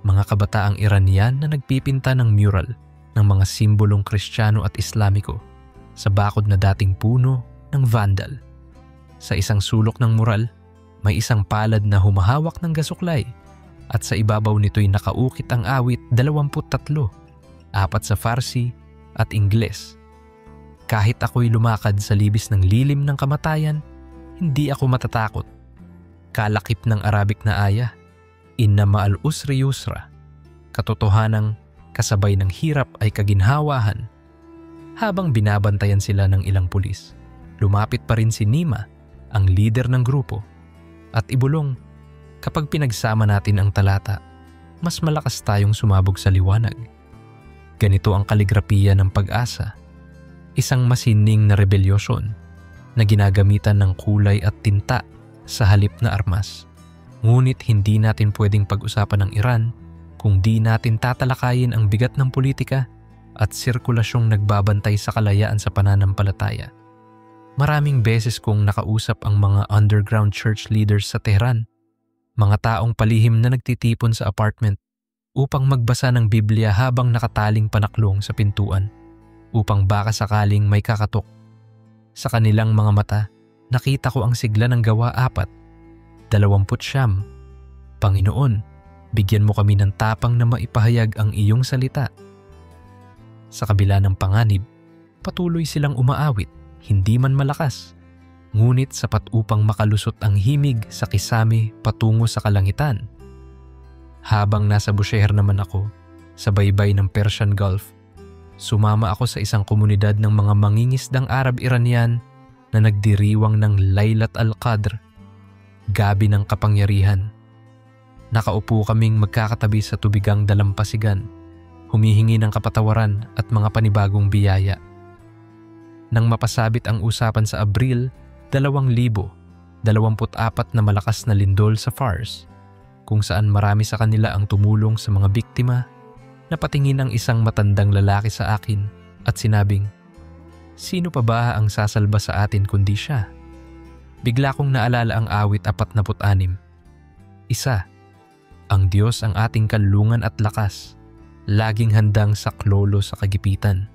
mga kabataang Iranian na nagpipinta ng mural ng mga simbolong Kristiyano at Islamiko sa bakod na dating puno ng vandal. Sa isang sulok ng mural, may isang palad na humahawak ng gasuklay at sa ibabaw nito'y nakaukit ang awit 23, 4 sa Farsi at Ingles. Kahit ako'y lumakad sa libis ng lilim ng kamatayan, hindi ako matatakot. Kalakip ng Arabic na aya, inna ma'al usri yusra, katotohanang kasabay ng hirap ay kaginhawahan. Habang binabantayan sila ng ilang pulis, lumapit pa rin si Nima, ang leader ng grupo, at ibulong, kapag pinagsama natin ang talata, mas malakas tayong sumabog sa liwanag. Ganito ang kaligrapiya ng pag-asa, isang masining na rebelyosyon na ginagamitan ng kulay at tinta sa halip na armas. Ngunit hindi natin pwedeng pag-usapan ng Iran kung di natin tatalakayin ang bigat ng politika at sirkulasyong nagbabantay sa kalayaan sa pananampalataya. Maraming beses kong nakausap ang mga underground church leaders sa Tehran, mga taong palihim na nagtitipon sa apartment upang magbasa ng Biblia habang nakataling panaklong sa pintuan upang baka sakaling may kakatok. Sa kanilang mga mata, nakita ko ang sigla ng Gawa 4, 29. Panginoon, bigyan mo kami ng tapang na maipahayag ang iyong salita. Sa kabila ng panganib, patuloy silang umaawit, hindi man malakas, ngunit sapat upang makalusot ang himig sa kisame patungo sa kalangitan. Habang nasa Bushehr naman ako, sa baybay ng Persian Gulf, sumama ako sa isang komunidad ng mga mangingisdang Arab-Iranian na nagdiriwang ng Laylat al-Qadr, gabi ng kapangyarihan. Nakaupo kaming magkakatabi sa tubigang dalampasigan, humihingi ng kapatawaran at mga panibagong biyaya. Nang mapasabit ang usapan sa Abril 2024 na malakas na lindol sa Fars, kung saan marami sa kanila ang tumulong sa mga biktima, napatingin ang isang matandang lalaki sa akin at sinabing, "Sino pa ba ang sasalba sa atin kundi siya?" Bigla kong naalala ang awit 46. Isa, ang Diyos ang ating kanlungan at lakas, laging handang saklolo sa kagipitan.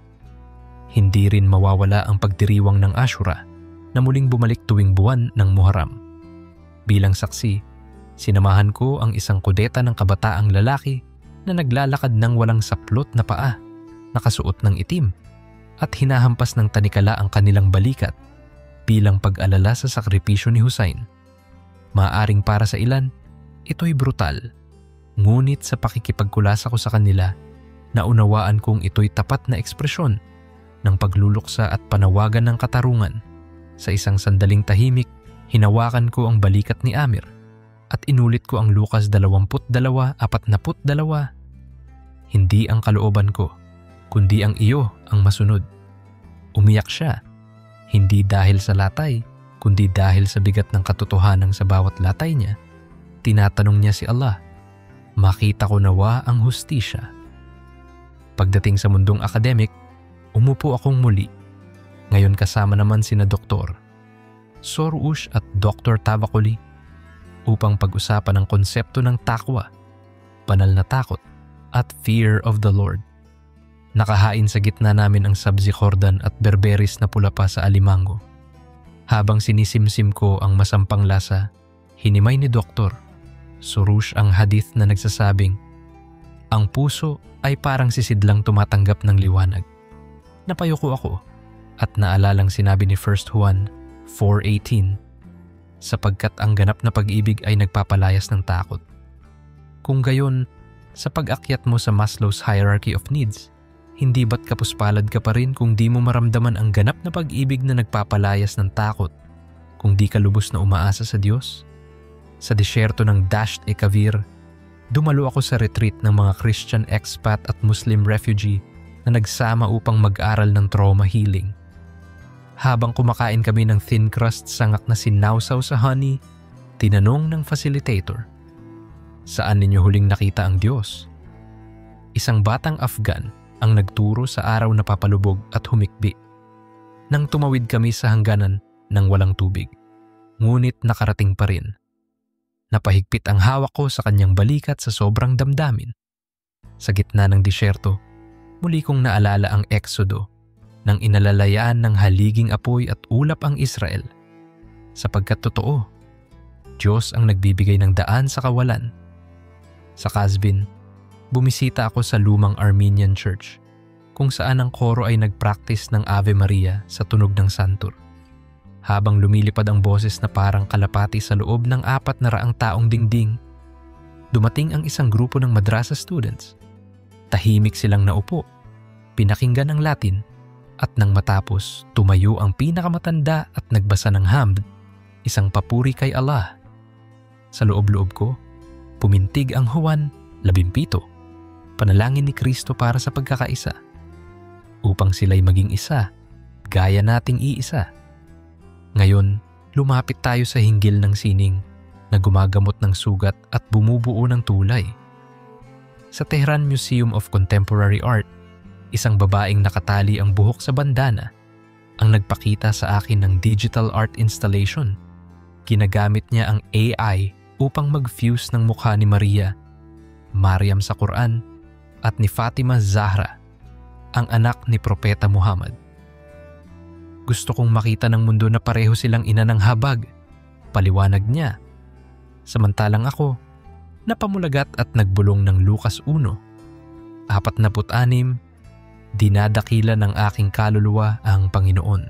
Hindi rin mawawala ang pagdiriwang ng Ashura na muling bumalik tuwing buwan ng Muharram. Bilang saksi, sinamahan ko ang isang kudeta ng kabataang lalaki na naglalakad ng walang saplot na paa, nakasuot ng itim, at hinahampas ng tanikala ang kanilang balikat bilang pag-alala sa sakripisyo ni Hussein. Maaring para sa ilan, ito'y brutal, ngunit sa pakikipagkulasa ko sa kanila, naunawaan kong ito'y tapat na ekspresyon ng pagluluksa at panawagan ng katarungan. Sa isang sandaling tahimik, hinawakan ko ang balikat ni Amir at inulit ko ang Lucas 22:42. Hindi ang kalooban ko, kundi ang iyo ang masunod. Umiyak siya, hindi dahil sa latay, kundi dahil sa bigat ng katotohanan sa bawat latay niya. Tinatanong niya si Allah, makita ko nawa ang hustisya. Pagdating sa mundong akademik, umupo akong muli. Ngayon kasama naman sina Dr. Soroush at Dr. Tavakoli upang pag-usapan ang konsepto ng takwa, banal na takot at fear of the Lord. Nakahain sa gitna namin ang sabzi Jordan at berberis na pula pa sa alimango. Habang sinisimsim ko ang masampang lasa, hinimay ni Doktor, Surush ang hadith na nagsasabing, ang puso ay parang sisidlang tumatanggap ng liwanag. Napayuko ako at naalalang sinabi ni 1 Juan 4:18, sapagkat ang ganap na pag-ibig ay nagpapalayas ng takot. Kung gayon, sa pag-akyat mo sa Maslow's hierarchy of needs, hindi ba't kapuspalad ka pa rin kung di mo maramdaman ang ganap na pag-ibig na nagpapalayas ng takot kung di ka lubos na umaasa sa Diyos? Sa disyerto ng Dasht-e-Kavir, dumalo ako sa retreat ng mga Christian expat at Muslim refugee na nagsama upang mag-aral ng trauma healing. Habang kumakain kami ng thin crust sangak na sinawsaw sa honey, tinanong ng facilitator, saan ninyo huling nakita ang Diyos? Isang batang Afghan ang nagturo sa araw na papalubog at humikbi. Nang tumawid kami sa hangganan ng walang tubig, ngunit nakarating pa rin. Napahigpit ang hawak ko sa kanyang balikat sa sobrang damdamin. Sa gitna ng disyerto, muli kong naalala ang Exodo nang inalalayaan ng haliging apoy at ulap ang Israel. Sapagkat totoo, Diyos ang nagbibigay ng daan sa kawalan. Sa Qazvin, bumisita ako sa lumang Armenian church kung saan ang koro ay nagpractice ng Ave Maria sa tunog ng santur. Habang lumilipad ang boses na parang kalapati sa loob ng 400 taong dingding, dumating ang isang grupo ng madrasa students. Tahimik silang naupo, pinakinggan ang Latin, at nang matapos, tumayo ang pinakamatanda at nagbasa ng hamd, isang papuri kay Allah. Sa loob-loob ko, pumintig ang Juan 17, panalangin ni Kristo para sa pagkakaisa, upang sila'y maging isa, gaya nating iisa. Ngayon, lumapit tayo sa hinggil ng sining na gumagamot ng sugat at bumubuo ng tulay. Sa Tehran Museum of Contemporary Art, isang babaeng nakatali ang buhok sa bandana ang nagpakita sa akin ng digital art installation. Ginagamit niya ang AI upang mag-fuse ng mukha ni Maria, Maryam sa Quran, at ni Fatima Zahra, ang anak ni Propeta Muhammad. Gusto kong makita ng mundo na pareho silang ina ng habag, paliwanag niya. Samantalang ako, napamulagat at nagbulong ng Lucas 1:46, dinadakila ng aking kaluluwa ang Panginoon.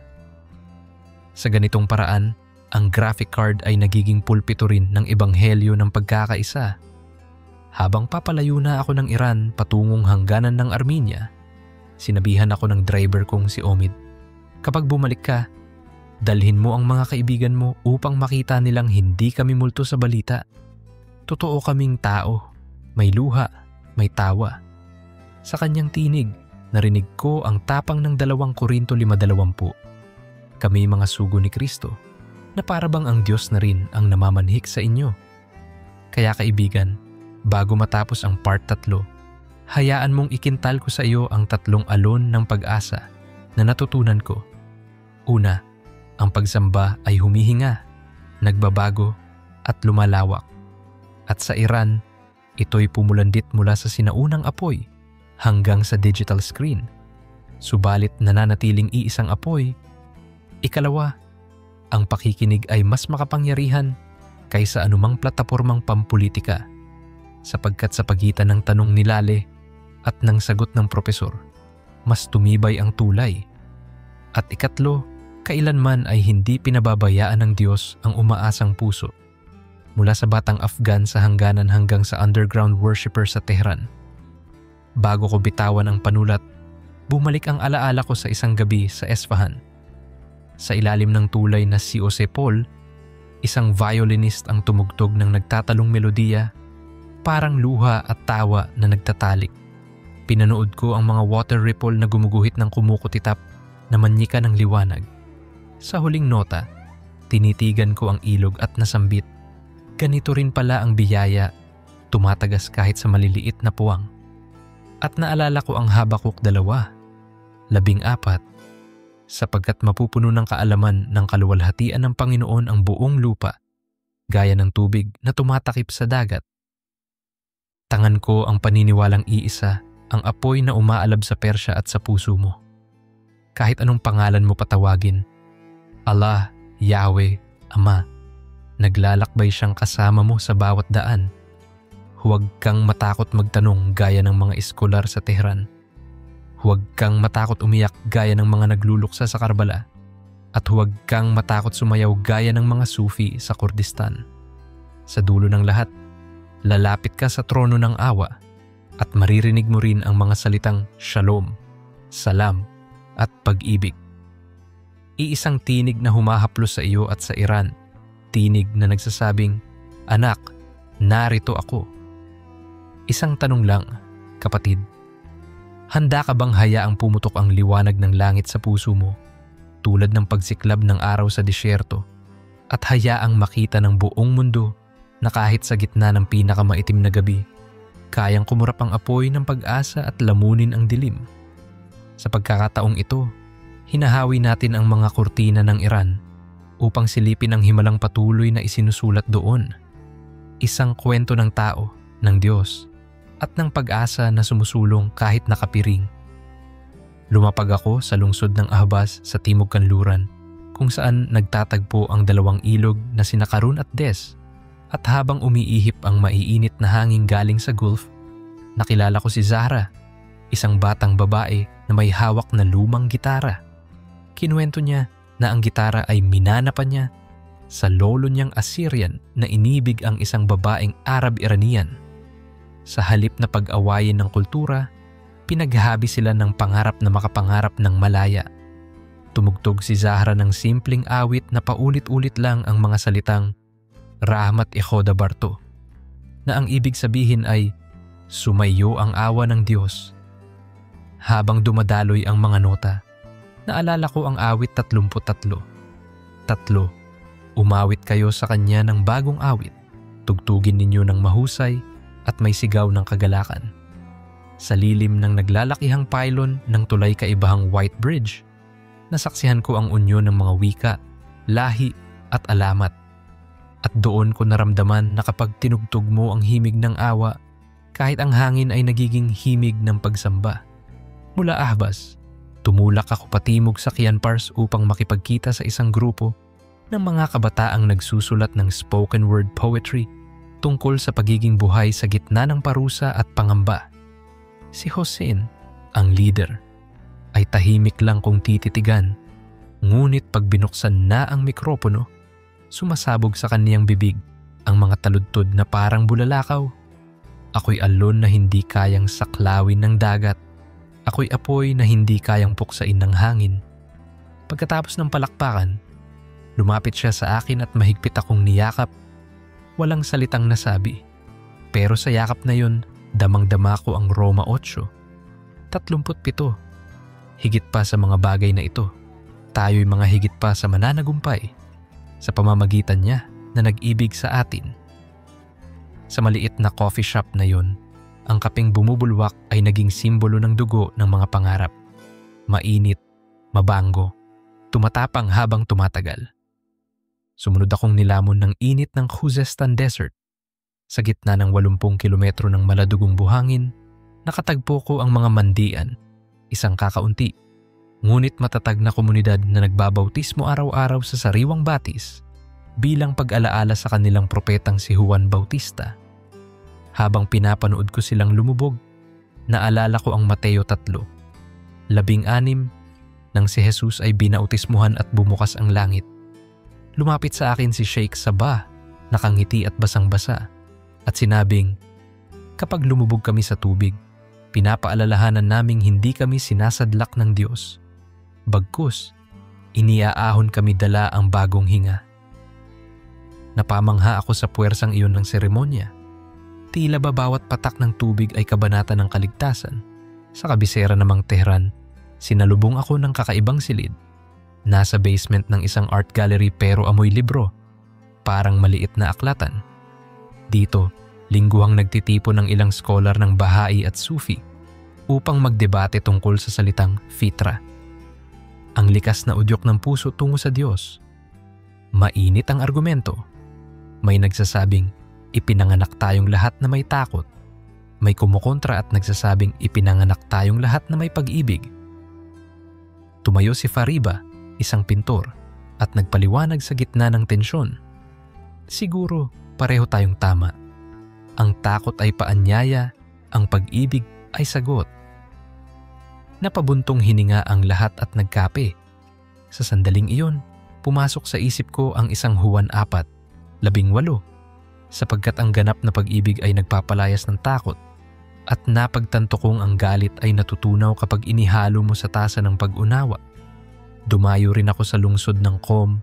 Sa ganitong paraan, ang graphic card ay nagiging pulpito rin ng ebanghelyo ng pagkakaisa. Habang papalayo na ako ng Iran patungong hangganan ng Armenia, sinabihan ako ng driver kong si Omid, kapag bumalik ka, dalhin mo ang mga kaibigan mo upang makita nilang hindi kami multo sa balita. Totoo kaming tao, may luha, may tawa. Sa kanyang tinig, narinig ko ang tapang ng 2 Korinto 5:20. Kami mga sugo ni Kristo, na parabang ang Diyos na rin ang namamanhik sa inyo. Kaya kaibigan, bago matapos ang part 3, hayaan mong ikintal ko sa iyo ang 3 alon ng pag-asa na natutunan ko. Una, ang pagsamba ay humihinga, nagbabago at lumalawak. At sa Iran, ito'y pumulandit mula sa sinaunang apoy hanggang sa digital screen. Subalit nananatiling iisang apoy. Ikalawa, ang pakikinig ay mas makapangyarihan kaysa anumang platapormang pampulitika, sapagkat sa pagitan ng tanong ni Lale at ng sagot ng propesor, mas tumibay ang tulay. At ikatlo, kailanman ay hindi pinababayaan ng Diyos ang umaasang puso. Mula sa batang Afghan sa hangganan hanggang sa underground worshipper sa Tehran. Bago ko bitawan ang panulat, bumalik ang alaala ko sa isang gabi sa Esfahan. Sa ilalim ng tulay na si Jose Paul, isang violinist ang tumugtog ng nagtatalong melodiya, parang luha at tawa na nagtatalik. Pinanood ko ang mga water ripple na gumuguhit ng kumukutitap na manyika ng liwanag. Sa huling nota, tinitigan ko ang ilog at nasambit. Ganito rin pala ang biyaya, tumatagas kahit sa maliliit na puwang. At naalala ko ang Habakuk 2:14, sapagkat mapupuno ng kaalaman ng kaluwalhatian ng Panginoon ang buong lupa, gaya ng tubig na tumatakip sa dagat. Tangan ko ang paniniwalang iisa, ang apoy na umaalab sa Persya at sa puso mo. Kahit anong pangalan mo patawagin, Allah, Yahweh, Ama, naglalakbay siyang kasama mo sa bawat daan Huwag kang matakot magtanong gaya ng mga eskolar sa Tehran. Huwag kang matakot umiyak gaya ng mga nagluluksa sa Karbala. At huwag kang matakot sumayaw gaya ng mga Sufi sa Kurdistan. Sa dulo ng lahat, lalapit ka sa trono ng awa at maririnig mo rin ang mga salitang shalom, salam at pag-ibig. Iisang tinig na humahaplos sa iyo at sa Iran, tinig na nagsasabing, "Anak, narito ako." Isang tanong lang, kapatid. Handa ka bang hayaang pumutok ang liwanag ng langit sa puso mo, tulad ng pagsiklab ng araw sa disyerto, at hayaang makita ng buong mundo na kahit sa gitna ng pinakamaitim na gabi, kayang kumurap ang apoy ng pag-asa at lamunin ang dilim? Sa pagkakataong ito, hinahawi natin ang mga kurtina ng Iran upang silipin ang himalang patuloy na isinusulat doon. Isang kwento ng tao, ng Diyos, at ng pag-asa na sumusulong kahit nakapiring. Lumapag ako sa lungsod ng Ahvaz sa Timog Kanluran, kung saan nagtatagpo ang dalawang ilog na sina Karun at Des. At habang umiihip ang maiinit na hangin galing sa Gulf, nakilala ko si Zahra, isang batang babae na may hawak na lumang gitara. Kinuwento niya na ang gitara ay minana pa niya sa lolo niyang Assyrian na inibig ang isang babaeng Arab-Iranian. Sa halip na pag-awayin ng kultura, pinaghahabi sila ng pangarap na makapangarap ng malaya. Tumugtog si Zahra ng simpleng awit na paulit-ulit lang ang mga salitang Rahmat Ikhoda Barto, na ang ibig sabihin ay sumayo ang awa ng Diyos. Habang dumadaloy ang mga nota, naalala ko ang awit 33. Tatlo, umawit kayo sa kanya ng bagong awit, tugtugin ninyo ng mahusay at may sigaw ng kagalakan. Sa lilim ng naglalakihang pylon ng tulay kaibahang White Bridge, nasaksihan ko ang unyon ng mga wika, lahi at alamat. At doon ko naramdaman na kapag tinugtog mo ang himig ng awa, kahit ang hangin ay nagiging himig ng pagsamba. Mula Ahvaz, tumulak ako patimog sa Kianpars upang makipagkita sa isang grupo ng mga kabataang nagsusulat ng spoken word poetry tungkol sa pagiging buhay sa gitna ng parusa at pangamba. Si Hossein, ang leader, ay tahimik lang kung tititigan, ngunit pag binuksan na ang mikropono, sumasabog sa kaniyang bibig ang mga taludtod na parang bulalakaw. Ako'y alon na hindi kayang saklawin ng dagat. Ako'y apoy na hindi kayang puksain ng hangin. Pagkatapos ng palakpakan, lumapit siya sa akin at mahigpit akong niyakap. Walang salitang nasabi, pero sa yakap na yun, damang-dama ko ang Roma 8. 37. Higit pa sa mga bagay na ito, tayo'y mga higit pa sa mananagumpay sa pamamagitan niya na nag-ibig sa atin. Sa maliit na coffee shop na yun, ang kapeng bumubulwak ay naging simbolo ng dugo ng mga pangarap. Mainit, mabango, tumatapang habang tumatagal. Sumunod akong nilamon ng init ng Khuzestan Desert. Sa gitna ng 80 kilometro ng maladugong buhangin, nakatagpo ko ang mga mandian, isang kakaunti, ngunit matatag na komunidad na nagbabautismo araw-araw sa sariwang batis bilang pag-alaala sa kanilang propetang si Juan Bautista. Habang pinapanood ko silang lumubog, naalala ko ang Mateo 3, 16, nang si Jesus ay binautismuhan at bumukas ang langit. Lumapit sa akin si Sheikh Sabah, nakangiti at basang-basa, at sinabing, kapag lumubog kami sa tubig, pinapaalalahanan naming hindi kami sinasadlak ng Diyos. Bagkus, iniaahon kami dala ang bagong hinga. Napamangha ako sa puwersang iyon ng seremonya. Tila ba bawat patak ng tubig ay kabanata ng kaligtasan. Sa kabisera namang Tehran, sinalubong ako ng kakaibang silid. Nasa basement ng isang art gallery pero amoy libro, parang maliit na aklatan. Dito, lingguhang nagtitipon ng ilang scholar ng Baha'i at Sufi upang magdebate tungkol sa salitang fitra. Ang likas na udyok ng puso tungo sa Diyos. Mainit ang argumento. May nagsasabing ipinanganak tayong lahat na may takot. May kumukontra at nagsasabing ipinanganak tayong lahat na may pag-ibig. Tumayo si Fariba, isang pintor, at nagpaliwanag sa gitna ng tensyon. Siguro pareho tayong tama. Ang takot ay paanyaya, ang pag-ibig ay sagot. Napabuntong hininga ang lahat at nagkape. Sa sandaling iyon, pumasok sa isip ko ang isang Juan 4:18, sapagkat ang ganap na pag-ibig ay nagpapalayas ng takot, at napagtanto kong ang galit ay natutunaw kapag inihalo mo sa tasa ng pag-unawa. Dumayo rin ako sa lungsod ng Qom,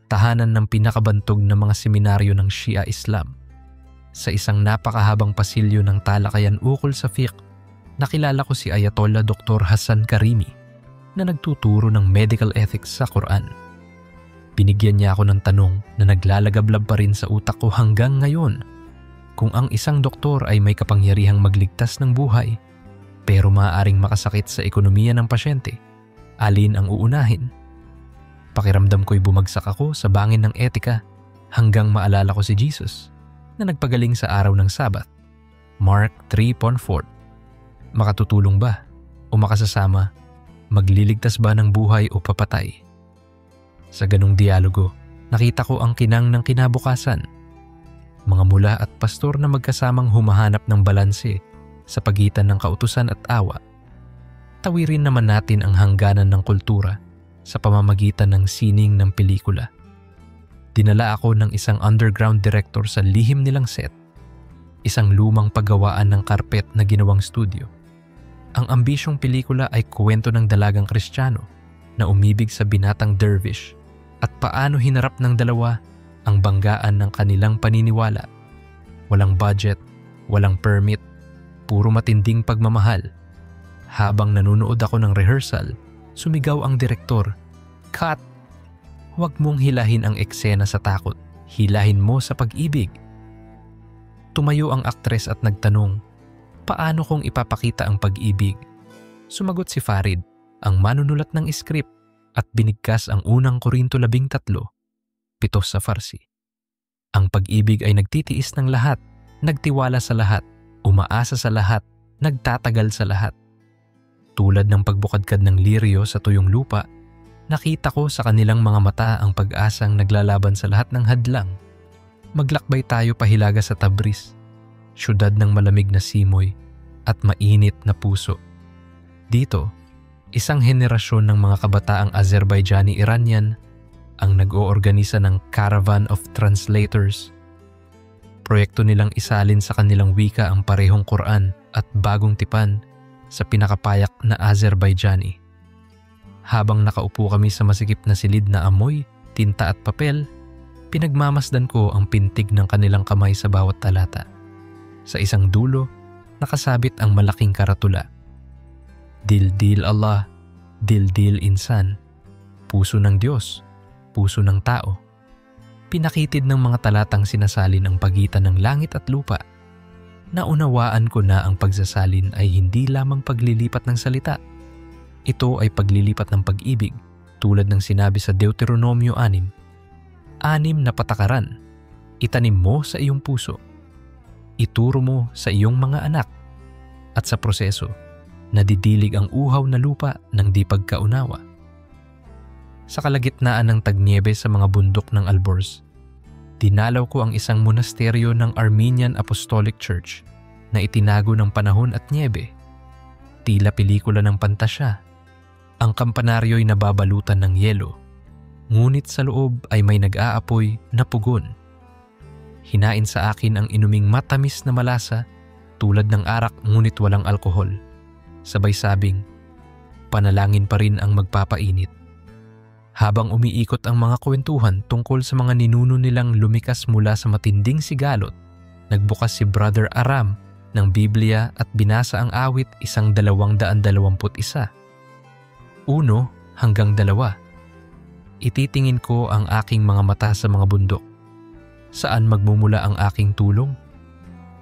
tahanan ng pinakabantog na mga seminaryo ng Shia Islam. Sa isang napakahabang pasilyo ng talakayan ukol sa fiqh, nakilala ko si Ayatollah Dr. Hassan Karimi na nagtuturo ng medical ethics sa Quran. Binigyan niya ako ng tanong na naglalagablab pa rin sa utak ko hanggang ngayon. Kung ang isang doktor ay may kapangyarihang magligtas ng buhay, pero maaaring makasakit sa ekonomiya ng pasyente, alin ang uunahin? Pakiramdam ko'y bumagsak ako sa bangin ng etika hanggang maalala ko si Jesus na nagpagaling sa araw ng Sabat. Mark 3:4. Makatutulong ba o makasasama? Magliligtas ba ng buhay o papatay? Sa ganung dialogo, nakita ko ang kinang ng kinabukasan. Mga mula at pastor na magkasamang humahanap ng balanse sa pagitan ng kautusan at awa. Tawirin naman natin ang hangganan ng kultura sa pamamagitan ng sining ng pelikula. Dinala ako ng isang underground director sa lihim nilang set, isang lumang paggawaan ng karpet na ginawang studio. Ang ambisyong pelikula ay kwento ng dalagang Kristiyano na umibig sa binatang dervish at paano hinarap ng dalawa ang banggaan ng kanilang paniniwala. Walang budget, walang permit, puro matinding pagmamahal. Habang nanonood ako ng rehearsal, sumigaw ang direktor, "Cut! Huwag mong hilahin ang eksena sa takot, hilahin mo sa pag-ibig." Tumayo ang aktres at nagtanong, "Paano kung ipapakita ang pag-ibig?" Sumagot si Farid, ang manunulat ng script, at binigkas ang unang Korinto 13:7 sa Farsi. Ang pag-ibig ay nagtitiis ng lahat, nagtiwala sa lahat, umaasa sa lahat, nagtatagal sa lahat. Tulad ng pagbukadkad ng liryo sa tuyong lupa, nakita ko sa kanilang mga mata ang pag-asang naglalaban sa lahat ng hadlang. Maglakbay tayo pahilaga sa Tabriz, syudad ng malamig na simoy at mainit na puso. Dito, isang henerasyon ng mga kabataang Azerbaijani-Iranian ang nag-oorganisa ng Caravan of Translators. Proyekto nilang isalin sa kanilang wika ang parehong Quran at bagong tipan sa pinakapayak na Azerbaijani. Habang nakaupo kami sa masikip na silid na amoy, tinta at papel, pinagmamasdan ko ang pintig ng kanilang kamay sa bawat talata. Sa isang dulo, nakasabit ang malaking karatula. Dil-dil Allah, dil-dil insan, puso ng Diyos, puso ng tao. Pinakitid ng mga talatang sinasalin ang pagitan ng langit at lupa. Naunawaan ko na ang pagsasalin ay hindi lamang paglilipat ng salita. Ito ay paglilipat ng pag-ibig, tulad ng sinabi sa Deuteronomio 6. 6 na patakaran, itanim mo sa iyong puso. Ituro mo sa iyong mga anak. At sa proseso, nadidilig ang uhaw na lupa ng di pagkaunawa. Sa kalagitnaan ng tagniebe sa mga bundok ng Alborz, dinalaw ko ang isang monasteryo ng Armenian Apostolic Church na itinago ng panahon at niebe. Tila pelikula ng pantasya. Ang kampanaryo'y nababalutan ng yelo, ngunit sa loob ay may nag-aapoy na pugon. Hinain sa akin ang inuming matamis na malasa tulad ng arak ngunit walang alkohol. Sabay sabing, panalangin pa rin ang magpapainit. Habang umiikot ang mga kwentuhan tungkol sa mga ninuno nilang lumikas mula sa matinding sigalot, nagbukas si Brother Aram ng Biblia at binasa ang awit 121. 1-2. Ititingin ko ang aking mga mata sa mga bundok. Saan magmumula ang aking tulong?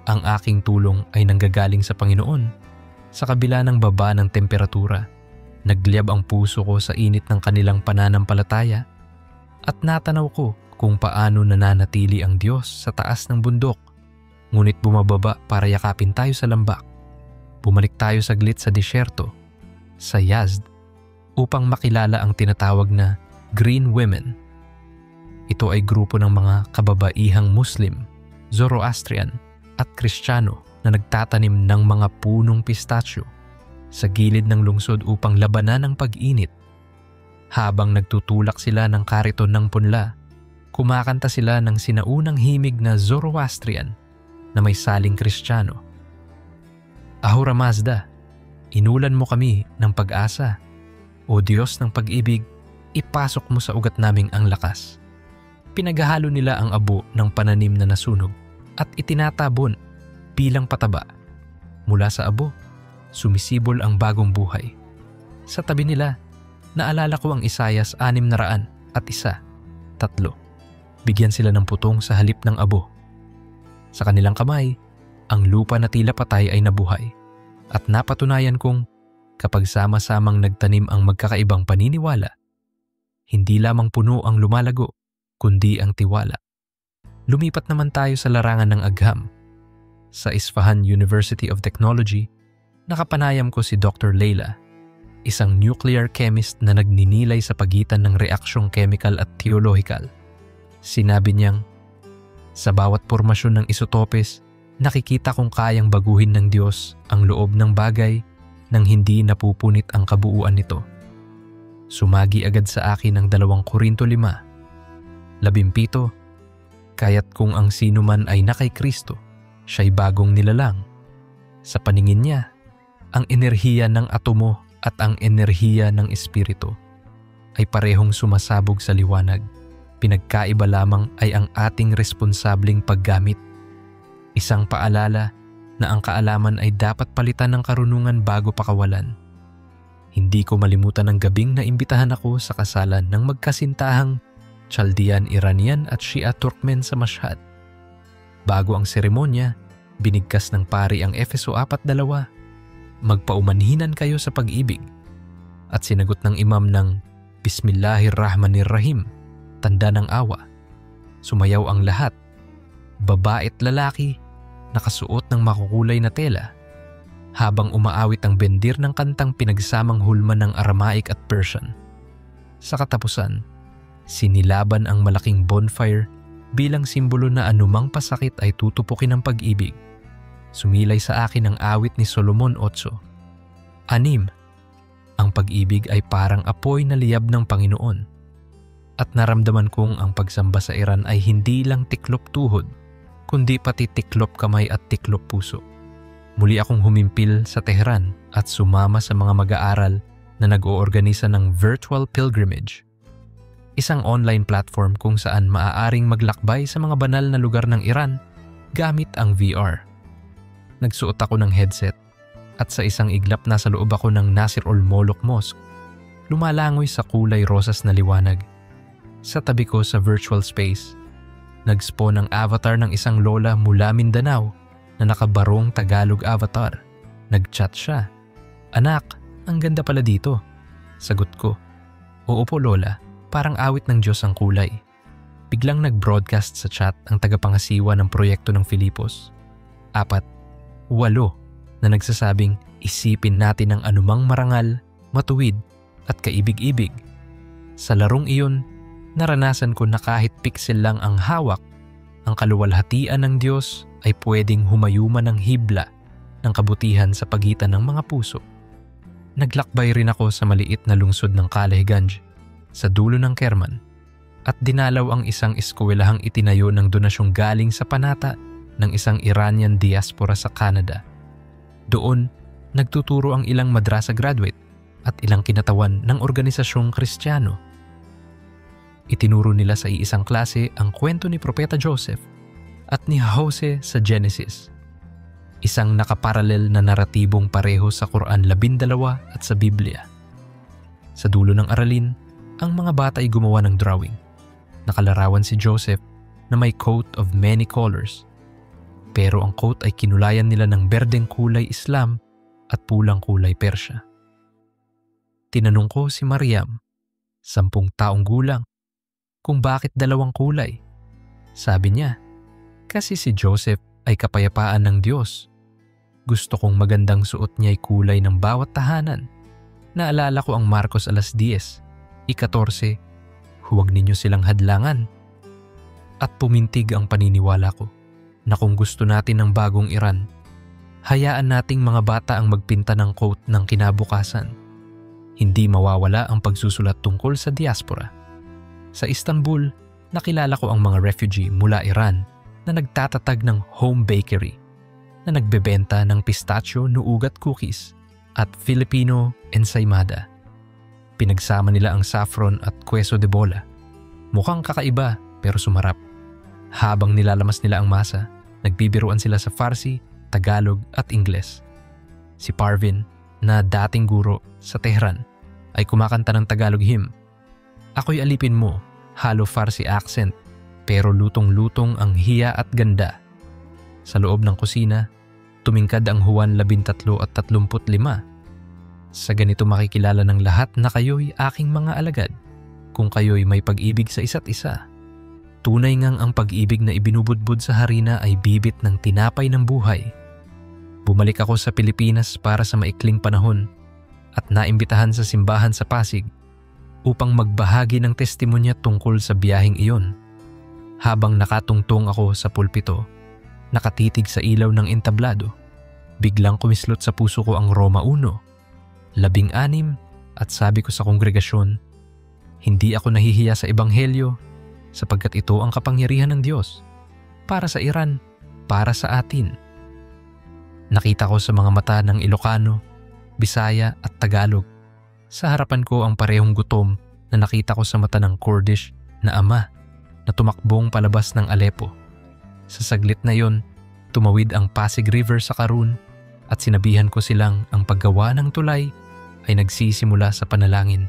Ang aking tulong ay nanggagaling sa Panginoon. Sa kabila ng baba ng temperatura, nagliyab ang puso ko sa init ng kanilang pananampalataya at natanaw ko kung paano nananatili ang Diyos sa taas ng bundok, ngunit bumababa para yakapin tayo sa lambak. Bumalik tayo saglit sa disyerto, sa Yazd, upang makilala ang tinatawag na Green Women. Ito ay grupo ng mga kababaihang Muslim, Zoroastrian at Kristiyano na nagtatanim ng mga punong pistachio sa gilid ng lungsod upang labanan ang pag-init. Habang nagtutulak sila ng kariton ng punla, kumakanta sila ng sinaunang himig na Zoroastrian na may saling Kristiyano. Ahura Mazda, inulan mo kami ng pag-asa. O Diyos ng pag-ibig, ipasok mo sa ugat naming ang lakas. Pinaghahalo nila ang abo ng pananim na nasunog at itinatabon bilang pataba. Mula sa abo, sumisibol ang bagong buhay. Sa tabi nila, naalala ko ang Isayas 601. Bigyan sila ng putong sa halip ng abo. Sa kanilang kamay, ang lupa na tila patay ay nabuhay. At napatunayan kong kapag sama-samang nagtanim ang magkakaibang paniniwala, hindi lamang puno ang lumalago, kundi ang tiwala. Lumipat naman tayo sa larangan ng agham. Sa Isfahan University of Technology, nakapanayam ko si Dr. Leila, isang nuclear chemist na nagninilay sa pagitan ng reaksyong chemical at theological. Sinabi niyang, sa bawat pormasyon ng isotopes, nakikita kong kayang baguhin ng Diyos ang loob ng bagay nang hindi napupunit ang kabuuan nito. Sumagi agad sa akin ang 2 Korinto 5:17, kaya't kung ang sino man ay na kay Kristo, siya'y bagong nilalang. Sa paningin niya, ang enerhiya ng atomo at ang enerhiya ng espiritu ay parehong sumasabog sa liwanag. Pinagkaiba lamang ay ang ating responsableng paggamit. Isang paalala na ang kaalaman ay dapat palitan ng karunungan bago pakawalan. Hindi ko malimutan ang gabing na imbitahan ako sa kasalan ng magkasintahang Chaldean Iranian at Shia Turkmen sa Mashhad. Bago ang seremonya, binigkas ng pari ang Efeso 4:2. Magpaumanhinan kayo sa pag-ibig. At sinagot ng imam ng Bismillahirrahmanirrahim, tanda ng awa. Sumayaw ang lahat, babae't lalaki, nakasuot ng makukulay na tela, habang umaawit ang bendir ng kantang pinagsamang hulma ng Aramaic at Persian. Sa katapusan, sinilaban ang malaking bonfire bilang simbolo na anumang pasakit ay tutupukin ng pag-ibig. Sumilay sa akin ang awit ni Solomon 8:6. Ang pag-ibig ay parang apoy na liyab ng Panginoon. At naramdaman kong ang pagsamba sa Iran ay hindi lang tiklop tuhod, kundi pati tiklop kamay at tiklop puso. Muli akong humimpil sa Tehran at sumama sa mga mag-aaral na nag-oorganisa ng Virtual Pilgrimage, isang online platform kung saan maaaring maglakbay sa mga banal na lugar ng Iran gamit ang VR. Nagsuot ako ng headset at sa isang iglap nasa loob ako ng Nasir ul-Molouk Mosque. Lumalangoy sa kulay rosas na liwanag. Sa tabi ko sa virtual space, nag-spawn ang avatar ng isang lola mula Mindanao na nakabarong Tagalog avatar. Nag-chat siya. Anak, ang ganda pala dito. Sagot ko, oo po lola, parang awit ng Diyos ang kulay. Biglang nag-broadcast sa chat ang tagapangasiwa ng proyekto ng Filipos. 4, 8 na nagsasabing isipin natin ang anumang marangal, matuwid at kaibig-ibig. Sa larong iyon, naranasan ko na kahit piksel lang ang hawak, ang kaluwalhatian ng Diyos ay pwedeng humayuman ng hibla ng kabutihan sa pagitan ng mga puso. Naglakbay rin ako sa maliit na lungsod ng Kalehganj sa dulo ng Kerman at dinalaw ang isang eskwelahang itinayo ng donasyong galing sa panata ng isang Iranian diaspora sa Canada. Doon, nagtuturo ang ilang madrasa graduate at ilang kinatawan ng organisasyong Kristiyano. Itinuro nila sa iisang klase ang kwento ni Propeta Joseph at ni Jose sa Genesis, isang nakaparalel na naratibong pareho sa Quran 12 at sa Biblia. Sa dulo ng aralin, ang mga bata ay gumawa ng drawing. Nakalarawan si Joseph na may coat of many colors, pero ang coat ay kinulayan nila ng berdeng kulay Islam at pulang kulay Persya. Tinanong ko si Mariam, 10 taong gulang, kung bakit 2 kulay. Sabi niya, kasi si Joseph ay kapayapaan ng Diyos. Gusto kong magandang suot niya ay kulay ng bawat tahanan. Naalala ko ang Marcos 10:14, huwag ninyo silang hadlangan. At pumintig ang paniniwala ko. na kung gusto natin ng bagong Iran, hayaan nating mga bata ang magpinta ng quote ng kinabukasan. Hindi mawawala ang pagsusulat tungkol sa diaspora. Sa Istanbul, nakilala ko ang mga refugee mula Iran na nagtatatag ng home bakery na nagbebenta ng pistachio nuugat cookies at Filipino ensaymada. Pinagsama nila ang saffron at queso de bola. Mukhang kakaiba pero sumarap. Habang nilalamas nila ang masa, nagbibiruan sila sa Farsi, Tagalog at Ingles. Si Parvin, na dating guro sa Tehran, ay kumakanta ng Tagalog hymn. Ako'y alipin mo, halo Farsi accent, pero lutong-lutong ang hiya at ganda. Sa loob ng kusina, tumingkad ang Juan 13 at 35. Sa ganito makikilala ng lahat na kayo'y aking mga alagad, kung kayo'y may pag-ibig sa isa't isa. Tunay ngang ang pag-ibig na ibinubudbud sa harina ay bibit ng tinapay ng buhay. Bumalik ako sa Pilipinas para sa maikling panahon at naimbitahan sa simbahan sa Pasig upang magbahagi ng testimonya tungkol sa biyaheng iyon. Habang nakatungtong ako sa pulpito, nakatitig sa ilaw ng entablado, biglang kumislot sa puso ko ang Roma 1, 16 at sabi ko sa kongregasyon, hindi ako nahihiya sa ebanghelyo sapagkat ito ang kapangyarihan ng Diyos para sa Iran, para sa atin. Nakita ko sa mga mata ng Ilocano, Bisaya at Tagalog. Sa harapan ko ang parehong gutom na nakita ko sa mata ng Kurdish na ama na tumakbong palabas ng Aleppo. Sa saglit na yon, tumawid ang Pasig River sa Karun at sinabihan ko silang ang paggawa ng tulay ay nagsisimula sa panalangin.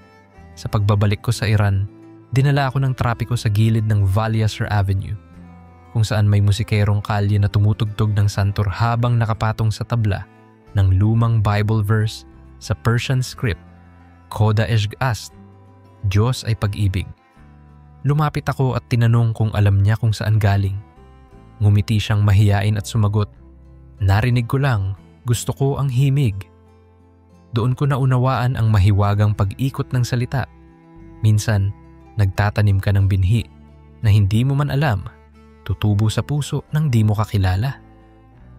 Sa pagbabalik ko sa Iran, dinala ako ng trapiko sa gilid ng Valyasar Avenue, kung saan may musikerong kalye na tumutugtog ng santur habang nakapatong sa tabla ng lumang Bible verse sa Persian script, Khoda Eshg Ast, Diyos ay pag-ibig. Lumapit ako at tinanong kung alam niya kung saan galing. Ngumiti siyang mahiyain at sumagot, narinig ko lang, gusto ko ang himig. Doon ko naunawaan ang mahiwagang pag-ikot ng salita. Minsan, nagtatanim ka ng binhi na hindi mo man alam, tutubo sa puso ng di mo kakilala.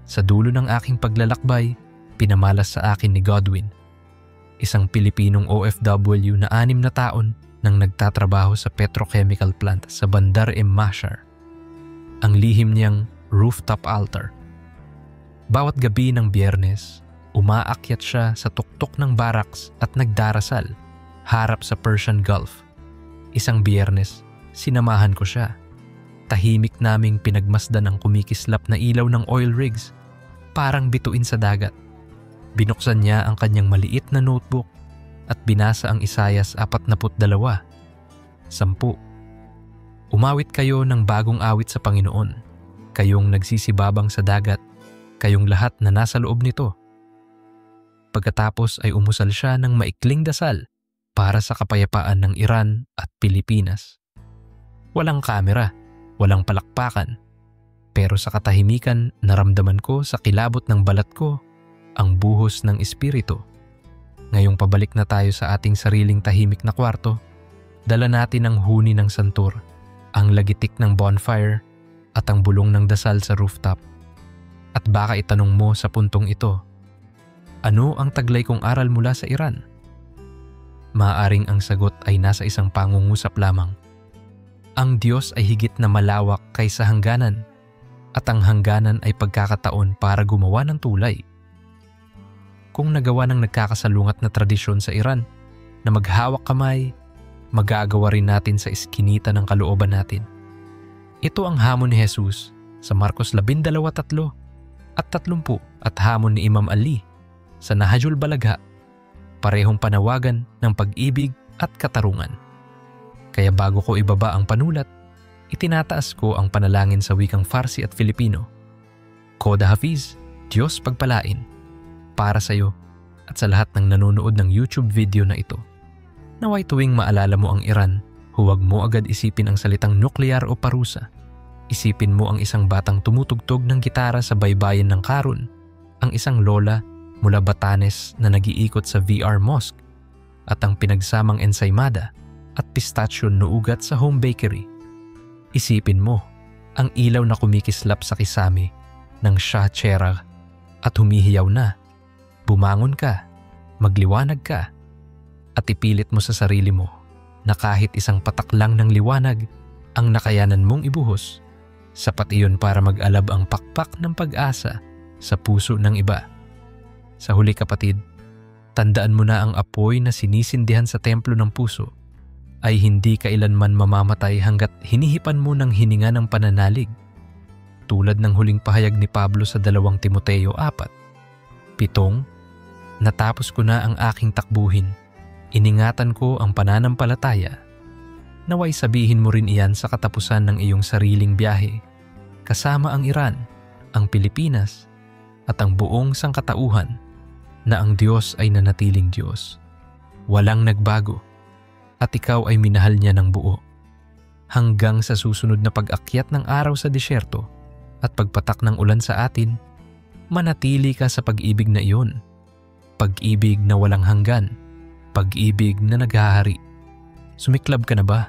Sa dulo ng aking paglalakbay, pinamalas sa akin ni Godwin, isang Pilipinong OFW na 6 na taon nang nagtatrabaho sa petrochemical plant sa Bandar Mashar. Ang lihim niyang rooftop altar. Bawat gabi ng Biyernes, umaakyat siya sa tuktok ng barracks at nagdarasal harap sa Persian Gulf. Isang Biyernes, sinamahan ko siya. Tahimik naming pinagmasdan ang kumikislap na ilaw ng oil rigs, parang bituin sa dagat. Binuksan niya ang kanyang maliit na notebook at binasa ang Isayas 42. 10. Umawit kayo ng bagong awit sa Panginoon, kayong nagsisibabang sa dagat, kayong lahat na nasa loob nito. Pagkatapos ay umusal siya ng maikling dasal para sa kapayapaan ng Iran at Pilipinas. Walang kamera, walang palakpakan, pero sa katahimikan naramdaman ko sa kilabot ng balat ko ang buhos ng espiritu. Ngayong pabalik na tayo sa ating sariling tahimik na kwarto, dala natin ang huni ng santur, ang lagitik ng bonfire at ang bulong ng dasal sa rooftop. At baka itanong mo sa puntong ito, ano ang taglay kong aral mula sa Iran? Maaaring ang sagot ay nasa isang pangungusap lamang. Ang Diyos ay higit na malawak kaysa hangganan, at ang hangganan ay pagkakataon para gumawa ng tulay. Kung nagawa ng nagkakasalungat na tradisyon sa Iran na maghawak kamay, magagawa rin natin sa iskinita ng kalooban natin. Ito ang hamon ni Jesus sa Marcos 12:3 at 30 at hamon ni Imam Ali sa Nahjul Balagha, parehong panawagan ng pag-ibig at katarungan. Kaya bago ko ibaba ang panulat, itinataas ko ang panalangin sa wikang Farsi at Filipino. Khoda Hafiz, Diyos pagpalain, para sa iyo at sa lahat ng nanonood ng YouTube video na ito. Naway tuwing maalala mo ang Iran, huwag mo agad isipin ang salitang nuklear o parusa. Isipin mo ang isang batang tumutugtog ng gitara sa baybayin ng Karun, ang isang lola mula Batanes na nag-iikot sa VR Mosque, at ang pinagsamang ensaymada at pistachio nuugat sa home bakery. Isipin mo, ang ilaw na kumikislap sa kisame ng Shah Cheragh at humihiyaw na. Bumangon ka, magliwanag ka, at ipilit mo sa sarili mo na kahit isang patak lang ng liwanag ang nakayanan mong ibuhos, sapat iyon para mag-alab ang pakpak ng pag-asa sa puso ng iba. Sa huli kapatid, tandaan mo na ang apoy na sinisindihan sa templo ng puso ay hindi kailanman mamamatay hanggat hinihipan mo ng hininga ng pananalig. Tulad ng huling pahayag ni Pablo sa 2 Timoteo 4:7, natapos ko na ang aking takbuhin, iningatan ko ang pananampalataya. Naway sabihin mo rin iyan sa katapusan ng iyong sariling biyahe, kasama ang Iran, ang Pilipinas, at ang buong sangkatauhan na ang Diyos ay nanatiling Diyos. Walang nagbago at ikaw ay minahal niya ng buo. Hanggang sa susunod na pag-akyat ng araw sa disyerto at pagpatak ng ulan sa atin, manatili ka sa pag-ibig na iyon. Pag-ibig na walang hanggan, pag-ibig na naghahari. Sumiklab ka na ba?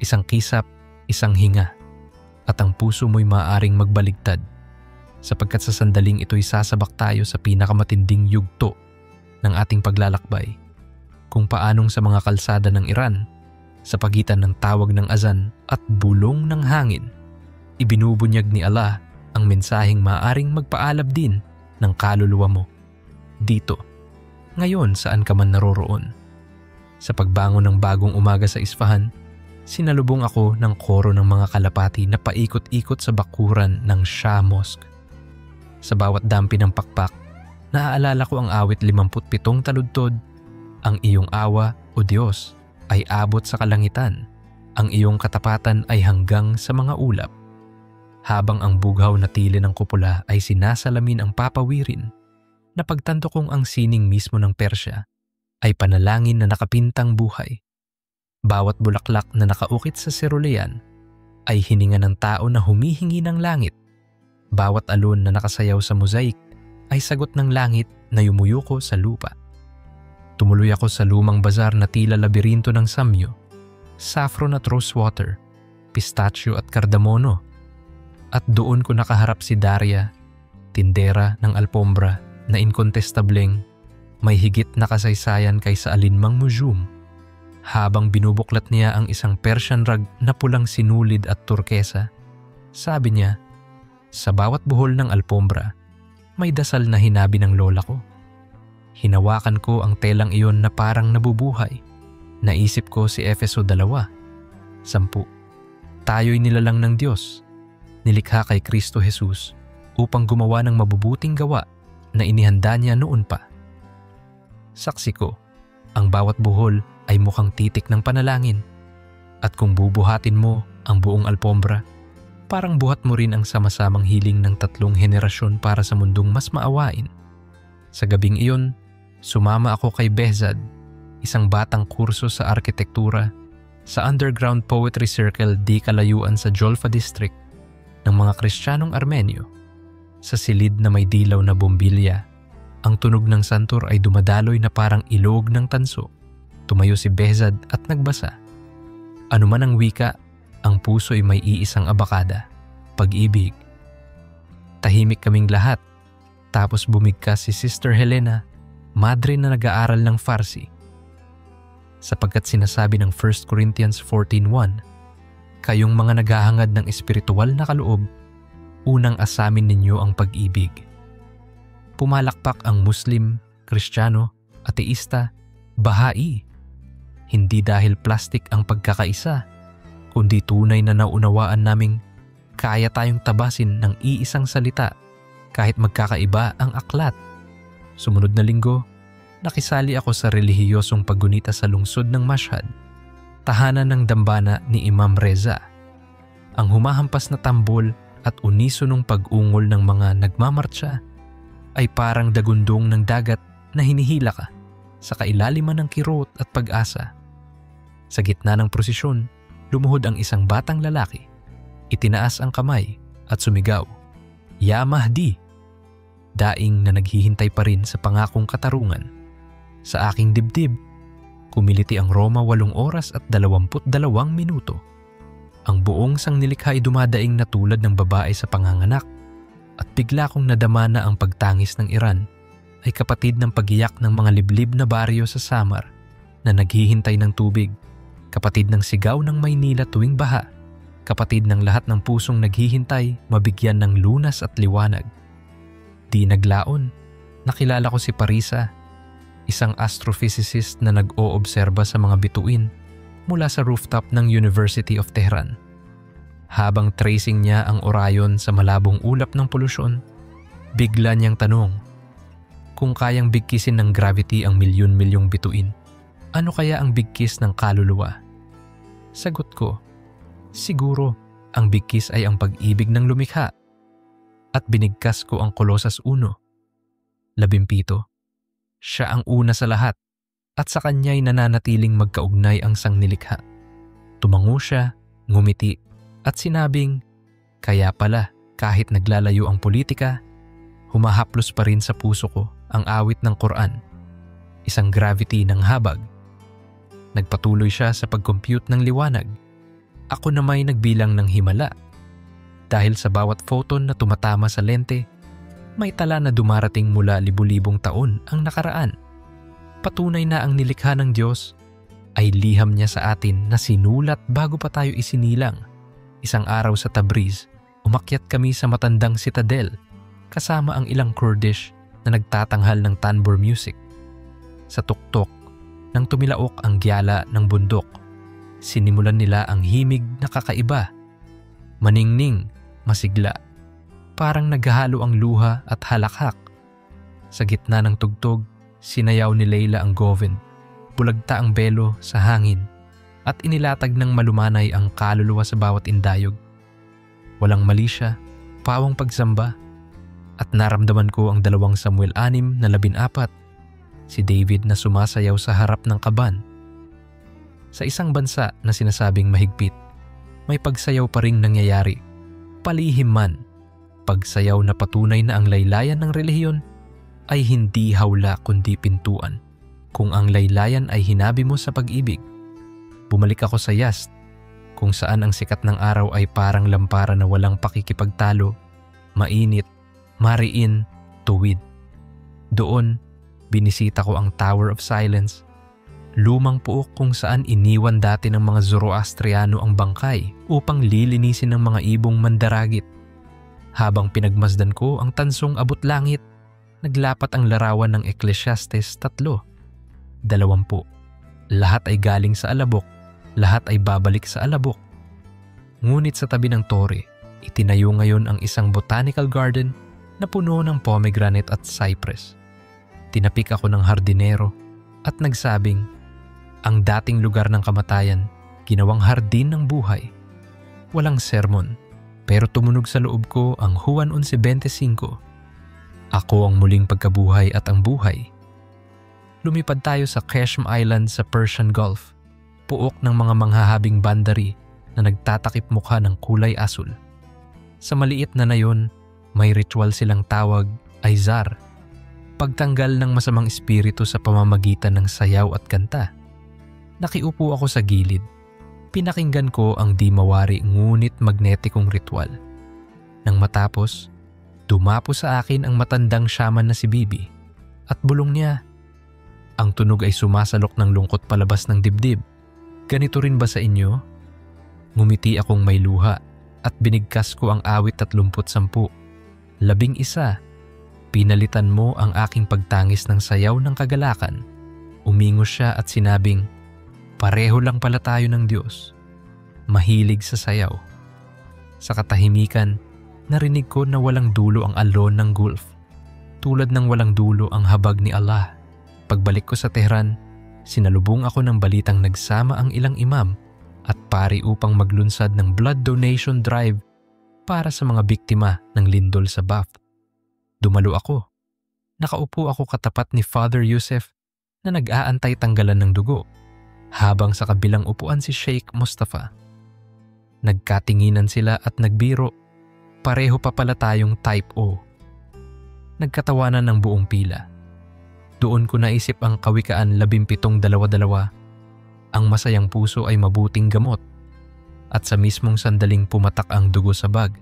Isang kisap, isang hinga, at ang puso mo'y maaaring magbaligtad, sapagkat sa sandaling ito'y sasabak tayo sa pinakamatinding yugto ng ating paglalakbay, kung paanong sa mga kalsada ng Iran, sa pagitan ng tawag ng azan at bulong ng hangin, ibinubunyag ni Allah ang mensaheng maaaring magpaalab din ng kaluluwa mo. Dito, ngayon saan ka man naroroon. Sa pagbangon ng bagong umaga sa Isfahan, sinalubong ako ng koro ng mga kalapati na paikot-ikot sa bakuran ng Shah Mosque. Sa bawat dampi ng pakpak, naaalala ko ang awit 57 taludtod. Ang iyong awa, o Diyos, ay abot sa kalangitan. Ang iyong katapatan ay hanggang sa mga ulap. Habang ang bughaw na tili ng kupula ay sinasalamin ang papawirin, napagtanto kong ang sining mismo ng Persya ay panalangin na nakapintang buhay. Bawat bulaklak na nakaukit sa serulean ay hininga ng tao na humihingi ng langit. Bawat alon na nakasayaw sa mosaic ay sagot ng langit na yumuyuko sa lupa. Tumuloy ako sa lumang bazar na tila labirinto ng samyo, saffron at rosewater, pistachio at kardamono. At doon ko nakaharap si Daria, tindera ng alpombra na inkontestableng may higit na kasaysayan kaysa alinmang museum. Habang binubuklat niya ang isang Persian rug na pulang sinulid at turkesa, sabi niya, sa bawat buhol ng alpombra, may dasal na hinabi ng lola ko. Hinawakan ko ang telang iyon na parang nabubuhay. Naisip ko si Efeso 2:10. Tayo'y nilalang ng Diyos, nilikha kay Kristo Jesus upang gumawa ng mabubuting gawa na inihanda niya noon pa. Saksi ko, ang bawat buhol ay mukhang titik ng panalangin. At kung bubuhatin mo ang buong alpombra, parang buhat mo rin ang sama-samang hiling ng 3 henerasyon para sa mundong mas maawain. Sa gabing iyon, sumama ako kay Behzad, isang batang kurso sa arkitektura, sa underground poetry circle di kalayuan sa Jolfa District ng mga Kristiyanong Armenyo. Sa silid na may dilaw na bombilya, ang tunog ng santur ay dumadaloy na parang ilog ng tanso. Tumayo si Behzad at nagbasa. Ano man ang wika, ang puso ay may iisang abakada, pag-ibig. Tahimik kaming lahat, tapos bumigkas si Sister Helena, madre na nag-aaral ng Farsi. Sapagkat sinasabi ng 1 Corinthians 14:1, kayong mga naghahangad ng espiritual na kaloob, unang asamin ninyo ang pag-ibig. Pumalakpak ang Muslim, Kristiyano, ateista, Bahai. Hindi dahil plastik ang pagkakaisa, kundi tunay na naunawaan naming kaya tayong tabasin ng iisang salita kahit magkakaiba ang aklat. Sumunod na linggo, nakisali ako sa relihiyosong paggunita sa lungsod ng Mashhad, tahanan ng dambana ni Imam Reza. Ang humahampas na tambol at unisonong pag-ungol ng mga nagmamartsa ay parang dagundong ng dagat na hinihila ka sa kailaliman ng kirot at pag-asa. Sa gitna ng prosesyon, lumuhod ang isang batang lalaki. Itinaas ang kamay at sumigaw, "Ya Mahdi!" Daing na naghihintay pa rin sa pangakong katarungan. Sa aking dibdib, kumiliti ang Roma 8 oras at 22 minuto. Ang buong sangnilikha ay dumadaing na tulad ng babae sa panganganak at bigla kong nadama na ang pagtangis ng Iran ay kapatid ng pagiyak ng mga liblib na baryo sa Samar na naghihintay ng tubig, kapatid ng sigaw ng Maynila tuwing baha, kapatid ng lahat ng pusong naghihintay mabigyan ng lunas at liwanag. Di naglaon, nakilala ko si Parisa, isang astrophysicist na nag-oobserba sa mga bituin mula sa rooftop ng University of Tehran. Habang tracing niya ang Orion sa malabong ulap ng polusyon, bigla niyang tanong, kung kayang bigkisin ng gravity ang milyon-milyong bituin, ano kaya ang bigkis ng kaluluwa? Sagot ko, siguro ang bigkis ay ang pag-ibig ng lumikha. At binigkas ko ang Kolosas 1:17. Siya ang una sa lahat at sa kanya'y nananatiling magkaugnay ang sangnilikha. Tumango siya, ngumiti at sinabing, kaya pala kahit naglalayo ang politika, humahaplos pa rin sa puso ko ang awit ng Quran, isang gravity ng habag. Nagpatuloy siya sa pag-compute ng liwanag. Ako na may nagbilang ng himala. Dahil sa bawat photon na tumatama sa lente, may tala na dumarating mula libu-libong taon ang nakaraan. Patunay na ang nilikha ng Diyos ay liham niya sa atin na sinulat bago pa tayo isinilang. Isang araw sa Tabriz, umakyat kami sa matandang citadel kasama ang ilang Kurdish na nagtatanghal ng tanbur music. Sa tuktok, nang tumilaok ang gyala ng bundok, sinimulan nila ang himig na kakaiba. Maningning, masigla, parang naghahalo ang luha at halakhak. Sa gitna ng tugtog, sinayaw ni Leila ang Govind, bulagta ang belo sa hangin at inilatag ng malumanay ang kaluluwa sa bawat indayog. Walang mali siya, pawang pagsamba, at naramdaman ko ang 2 Samuel 6:14, si David na sumasayaw sa harap ng kaban. Sa isang bansa na sinasabing mahigpit, may pagsayaw pa ring nangyayari, palihim man, pagsayaw na patunay na ang laylayan ng relihiyon ay hindi hawla kundi pintuan. Kung ang laylayan ay hinabi mo sa pag-ibig, bumalik ako sa Yazd, kung saan ang sikat ng araw ay parang lampara na walang pakikipagtalo, mainit, mariin, tuwid. Doon, binisita ko ang Tower of Silence, lumang puok kung saan iniwan dati ng mga Zoroastriano ang bangkay upang lilinisin ng mga ibong mandaragit. Habang pinagmasdan ko ang tansong abot langit, naglapat ang larawan ng Ecclesiastes 3:20. Lahat ay galing sa alabok, lahat ay babalik sa alabok. Ngunit sa tabi ng tore, itinayo ngayon ang isang botanical garden na puno ng pomegranate at cypress. Tinapik ako ng hardinero at nagsabing, ang dating lugar ng kamatayan, ginawang hardin ng buhay. Walang sermon, pero tumunog sa loob ko ang Juan 11:25. Ako ang muling pagkabuhay at ang buhay. Lumipad tayo sa Qeshm Island sa Persian Gulf, puok ng mga manghahabing bandari na nagtatakip mukha ng kulay asul. Sa maliit na nayon, may ritual silang tawag ay zar, pagtanggal ng masamang espiritu sa pamamagitan ng sayaw at kanta. Nakiupo ako sa gilid. Pinakinggan ko ang di mawari ngunit magnetikong ritual. Nang matapos, dumapo sa akin ang matandang shaman na si Bibi at bulong niya. Ang tunog ay sumasalok ng lungkot palabas ng dibdib. Ganito rin ba sa inyo? Ngumiti akong may luha at binigkas ko ang awit 30. 11. Pinalitan mo ang aking pagtangis ng sayaw ng kagalakan. Umingos siya at sinabing, pareho lang pala tayo ng Diyos. Mahilig sa sayaw. Sa katahimikan, narinig ko na walang dulo ang alon ng Gulf. Tulad ng walang dulo ang habag ni Allah. Pagbalik ko sa Tehran, sinalubong ako ng balitang nagsama ang ilang imam at pari upang maglunsad ng blood donation drive para sa mga biktima ng lindol sa Bath. Dumalo ako. Nakaupo ako katapat ni Father Yusef na nag-aantay tanggalan ng dugo, habang sa kabilang upuan si Sheikh Mustafa. Nagkatinginan sila at nagbiro, pareho pa pala tayong type O. Nagkatawanan ng buong pila. Doon ko naisip ang kawikaan 17:22. Ang masayang puso ay mabuting gamot. At sa mismong sandaling pumatak ang dugo sa bag,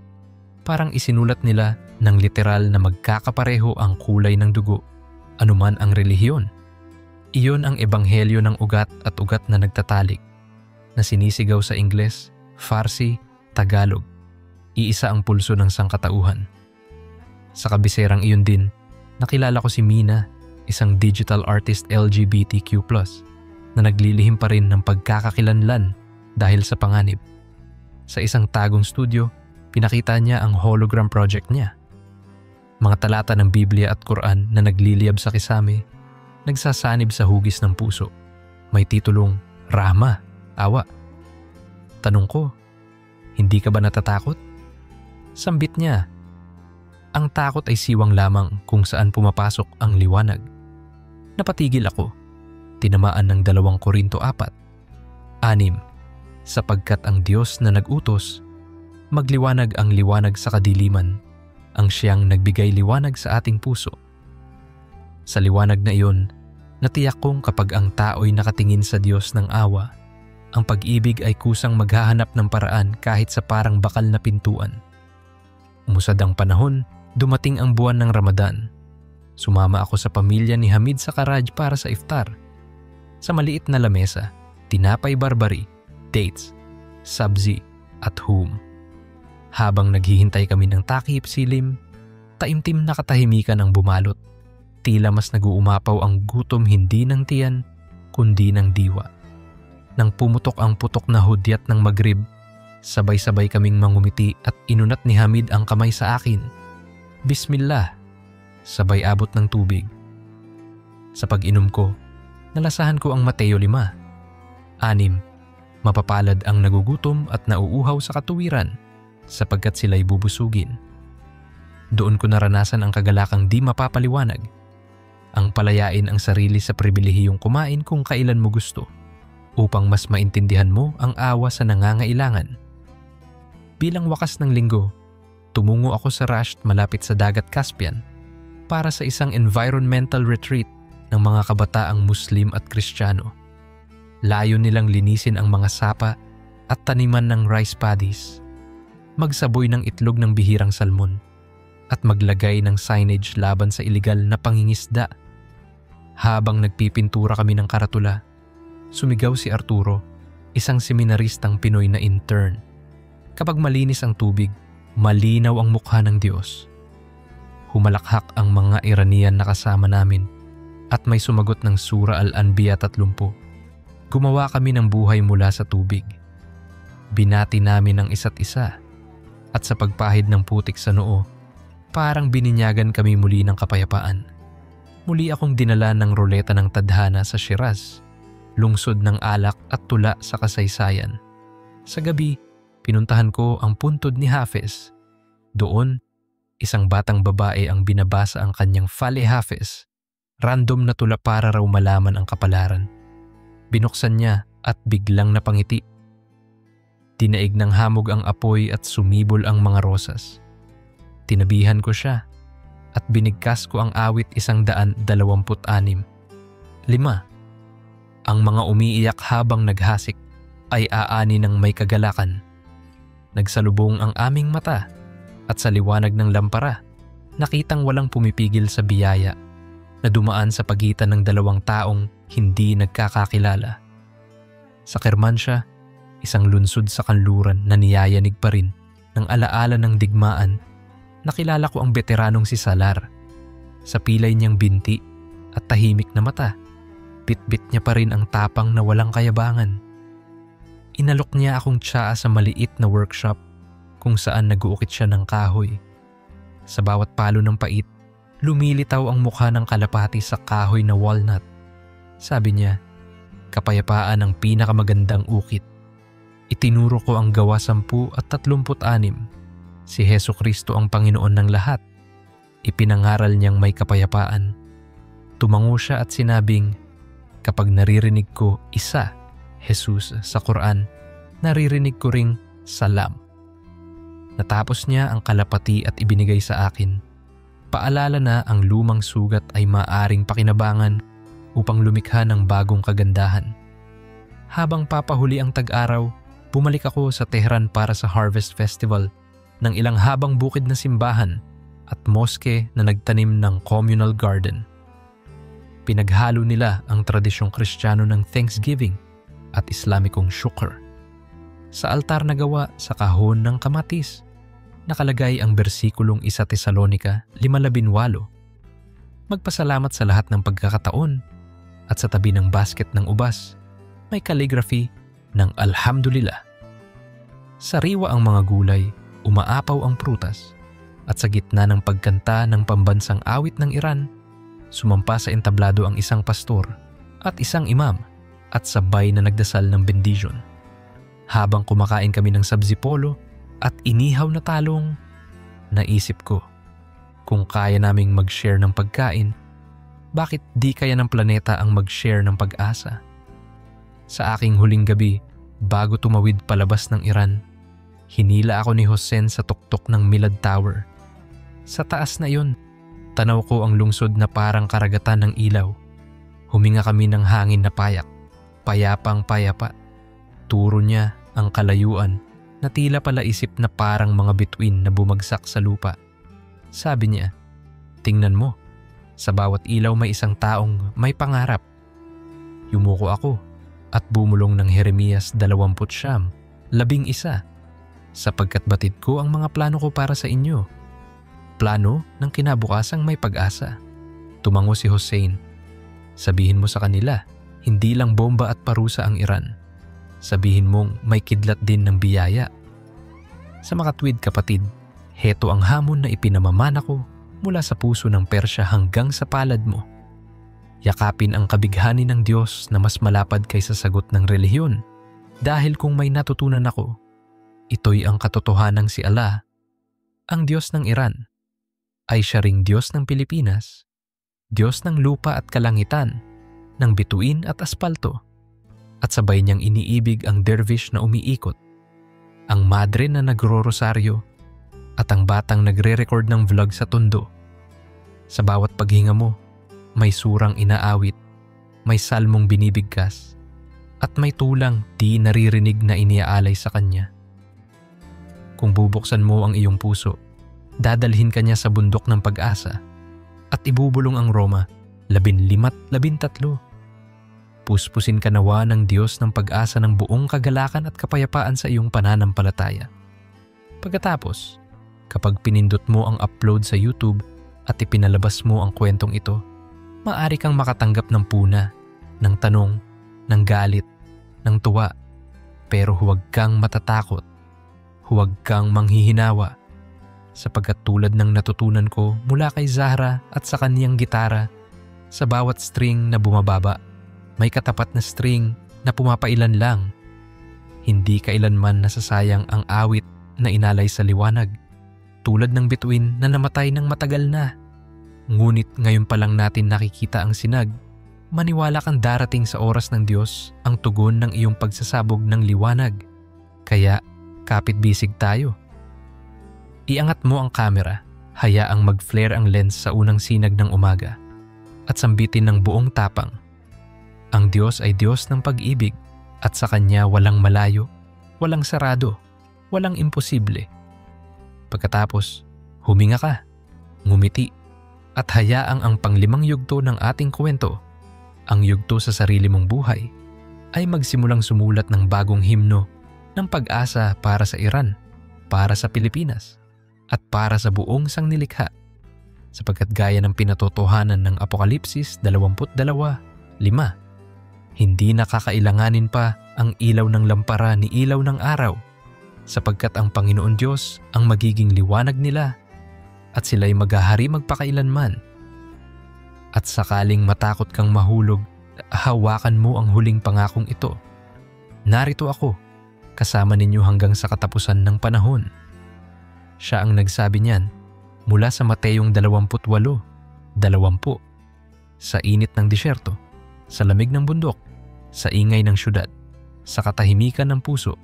parang isinulat nila ng literal na magkakapareho ang kulay ng dugo, anuman ang relihiyon. Iyon ang ebanghelyo ng ugat at ugat na nagtatalik, na sinisigaw sa Ingles, Farsi, Tagalog. Iisa ang pulso ng sangkatauhan. Sa kabiserang iyon din, nakilala ko si Mina, isang digital artist LGBTQ+, na naglilihim pa rin ng pagkakakilanlan dahil sa panganib. Sa isang tagong studio, pinakita niya ang hologram project niya. Mga talata ng Biblia at Quran na nagliliyab sa kisame, nagsasanib sa hugis ng puso. May titulong, Rahma, Awa. Tanong ko, hindi ka ba natatakot? Sambit niya, ang takot ay siwang lamang kung saan pumapasok ang liwanag. Napatigil ako, tinamaan ng 2 Korinto 4:6, sapagkat ang Diyos na nag-utos, magliwanag ang liwanag sa kadiliman, ang siyang nagbigay liwanag sa ating puso. Sa liwanag na iyon, natiyak kong kapag ang tao'y nakatingin sa Diyos ng awa, ang pag-ibig ay kusang maghahanap ng paraan kahit sa parang bakal na pintuan. Umusad ang panahon, dumating ang buwan ng Ramadan. Sumama ako sa pamilya ni Hamid sa Karaj para sa iftar. Sa maliit na lamesa, tinapay barbari, dates, sabzi at hum. Habang naghihintay kami ng takip silim, taimtim na katahimikan ang bumalot. Tila mas naguumapaw ang gutom hindi ng tiyan, kundi ng diwa. Nang pumutok ang putok na hudyat ng Maghrib, sabay-sabay kaming mangumiti at inunat ni Hamid ang kamay sa akin. Bismillah, sabay abot ng tubig. Sa pag-inom ko, nalasahan ko ang Mateo 5:6. Mapapalad ang nagugutom at nauuhaw sa katuwiran, sapagkat sila'y bubusugin. Doon ko naranasan ang kagalakang di mapapaliwanag. Ang palayain ang sarili sa pribilehiyong kumain kung kailan mo gusto, upang mas maintindihan mo ang awa sa nangangailangan. Bilang wakas ng linggo, tumungo ako sa Rasht malapit sa dagat Caspian para sa isang environmental retreat ng mga kabataang Muslim at Kristiyano. Layo nilang linisin ang mga sapa at taniman ng rice paddies, magsaboy ng itlog ng bihirang salmon, at maglagay ng signage laban sa iligal na pangingisda. Habang nagpipintura kami ng karatula, sumigaw si Arturo, isang seminaristang Pinoy na intern. Kapag malinis ang tubig, malinaw ang mukha ng Diyos. Humalakhak ang mga Iranian na kasama namin at may sumagot ng Sura Al-Anbiya 30. Gumawa kami ng buhay mula sa tubig. Binati namin ang isa't isa. At sa pagpahid ng putik sa noo, parang bininyagan kami muli ng kapayapaan. Muli akong dinala ng roleta ng tadhana sa Shiraz, lungsod ng alak at tula sa kasaysayan. Sa gabi, pinuntahan ko ang puntod ni Hafiz. Doon, isang batang babae ang binabasa ang kanyang Fale Hafiz, random na tula para raw malaman ang kapalaran. Binuksan niya at biglang napangiti. Dinaig ng hamog ang apoy at sumibol ang mga rosas. Tinabihan ko siya at binigkas ko ang awit 126. 5. Ang mga umiiyak habang naghasik ay aani ng may kagalakan. Nagsalubong ang aming mata at sa liwanag ng lampara, nakitang walang pumipigil sa biyaya na dumaan sa pagitan ng 2 taong hindi nagkakakilala. Sa Kermansya, isang lunsod sa kanluran na niyayanig pa rin ng alaala ng digmaan, nakilala ko ang veteranong si Salar. Sa pilay niyang binti at tahimik na mata, bitbit niya pa rin ang tapang na walang kayabangan. Inalok niya akong tsaa sa maliit na workshop kung saan nag-uukit siya ng kahoy. Sa bawat palo ng pait, lumilitaw ang mukha ng kalapati sa kahoy na walnut. Sabi niya, kapayapaan ang pinakamagandang ukit. Itinuro ko ang Gawa 10 at 36. Si Hesu Kristo ang Panginoon ng lahat. Ipinangaral niyang may kapayapaan. Tumango siya at sinabing, kapag naririnig ko isa, Jesus sa Quran, naririnig ko ring salam. Natapos niya ang kalapati at ibinigay sa akin. Paalala na ang lumang sugat ay maaring pakinabangan upang lumikha ng bagong kagandahan. Habang papahuli ang tag-araw, bumalik ako sa Tehran para sa Harvest Festival ng ilang habang bukid na simbahan at moske na nagtanim ng communal garden. Pinaghalo nila ang tradisyong Kristiyano ng Thanksgiving at Islamikong Shukr. Sa altar na gawa sa kahon ng kamatis, nakalagay ang bersikulong 1 Tesalonica 5:18. Magpasalamat sa lahat ng pagkakataon, at sa tabi ng basket ng ubas, may calligraphy ng Alhamdulillah. Sariwa ang mga gulay, umaapaw ang prutas, at sa gitna ng pagkanta ng pambansang awit ng Iran, sumampa sa entablado ang isang pastor at isang imam at sabay na nagdasal ng bendisyon. Habang kumakain kami ng sabzipolo at inihaw na talong, naisip ko, kung kaya naming mag-share ng pagkain, bakit di kaya ng planeta ang mag-share ng pag-asa? Sa aking huling gabi, bago tumawid palabas ng Iran, hinila ako ni Hossein sa tuktok ng Milad Tower. Sa taas na iyon, tanaw ko ang lungsod na parang karagatan ng ilaw. Huminga kami ng hangin na payak, payapang payapa. Turo niya ang kalayuan na tila pala isip na parang mga bituin na bumagsak sa lupa. Sabi niya, "Tingnan mo, sa bawat ilaw may isang taong may pangarap." Yumuko ako at bumulong ng Jeremias 20:11, sapagkat batid ko ang mga plano ko para sa inyo. Plano ng kinabukasang may pag-asa. Tumango si Hossein. Sabihin mo sa kanila, hindi lang bomba at parusa ang Iran. Sabihin mong may kidlat din ng biyaya. Sa makatwid kapatid, heto ang hamon na ipinamamana ko mula sa puso ng Persya hanggang sa palad mo. Yakapin ang kabighani ng Diyos na mas malapad kaysa sagot ng relihiyon, dahil kung may natutunan ako, ito'y ang katotohanang si Allah, ang Diyos ng Iran, ay siya ring Diyos ng Pilipinas, Diyos ng lupa at kalangitan, ng bituin at aspalto, at sabay niyang iniibig ang dervish na umiikot, ang madre na nagro-rosaryo, at ang batang nagre-record ng vlog sa tondo. Sa bawat paghinga mo, may surang inaawit, may salmong binibigkas, at may tulang di naririnig na iniaalay sa kanya. Kung bubuksan mo ang iyong puso, dadalhin ka niya sa bundok ng pag-asa at ibubulong ang Roma 15:13. Puspusin ka nawa ng Diyos ng pag-asa ng buong kagalakan at kapayapaan sa iyong pananampalataya. Pagkatapos, kapag pinindot mo ang upload sa YouTube at ipinalabas mo ang kwentong ito, maaari kang makatanggap ng puna, ng tanong, ng galit, ng tuwa, pero huwag kang matatakot, huwag kang manghihinawa, sapagkat tulad ng natutunan ko mula kay Zahra at sa kaniyang gitara, sa bawat string na bumababa, may katapat na string na pumapailan lang. Hindi kailanman nasasayang ang awit na inalay sa liwanag, tulad ng bituin na namatay ng matagal na. Ngunit ngayon pa lang natin nakikita ang sinag. Maniwala kang darating sa oras ng Diyos ang tugon ng iyong pagsasabog ng liwanag. Kaya kapit-bisig tayo. Iangat mo ang kamera, hayaang mag-flare ang lens sa unang sinag ng umaga, at sambitin ng buong tapang. Ang Diyos ay Diyos ng pag-ibig, at sa Kanya walang malayo, walang sarado, walang imposible. Pagkatapos, huminga ka, ngumiti, at hayaang ang panglimang yugto ng ating kwento, ang yugto sa sarili mong buhay, ay magsimulang sumulat ng bagong himno ng pag-asa para sa Iran, para sa Pilipinas, at para sa buong sangnilikha, sapagkat gaya ng pinatotohanan ng Apokalipsis 22:5, hindi nakakailanganin pa ang ilaw ng lampara ni ilaw ng araw, sapagkat ang Panginoon Diyos ang magiging liwanag nila, at sila'y maghahari magpakailanman. At sakaling matakot kang mahulog, hawakan mo ang huling pangakong ito. Narito ako, kasama ninyo hanggang sa katapusan ng panahon. Siya ang nagsabi niyan mula sa Mateyong 28:20, sa init ng disyerto, sa lamig ng bundok, sa ingay ng syudad, sa katahimikan ng puso.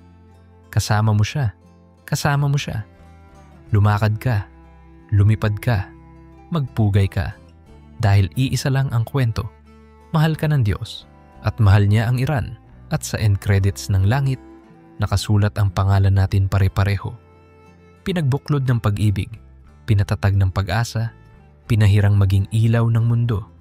Kasama mo siya, kasama mo siya. Lumakad ka, lumipad ka, magpugay ka, dahil iisa lang ang kwento. Mahal ka ng Diyos, at mahal niya ang Iran, at sa end credits ng langit, nakasulat ang pangalan natin pare-pareho. Pinagbuklod ng pag-ibig, pinatatag ng pag-asa, pinahirang maging ilaw ng mundo.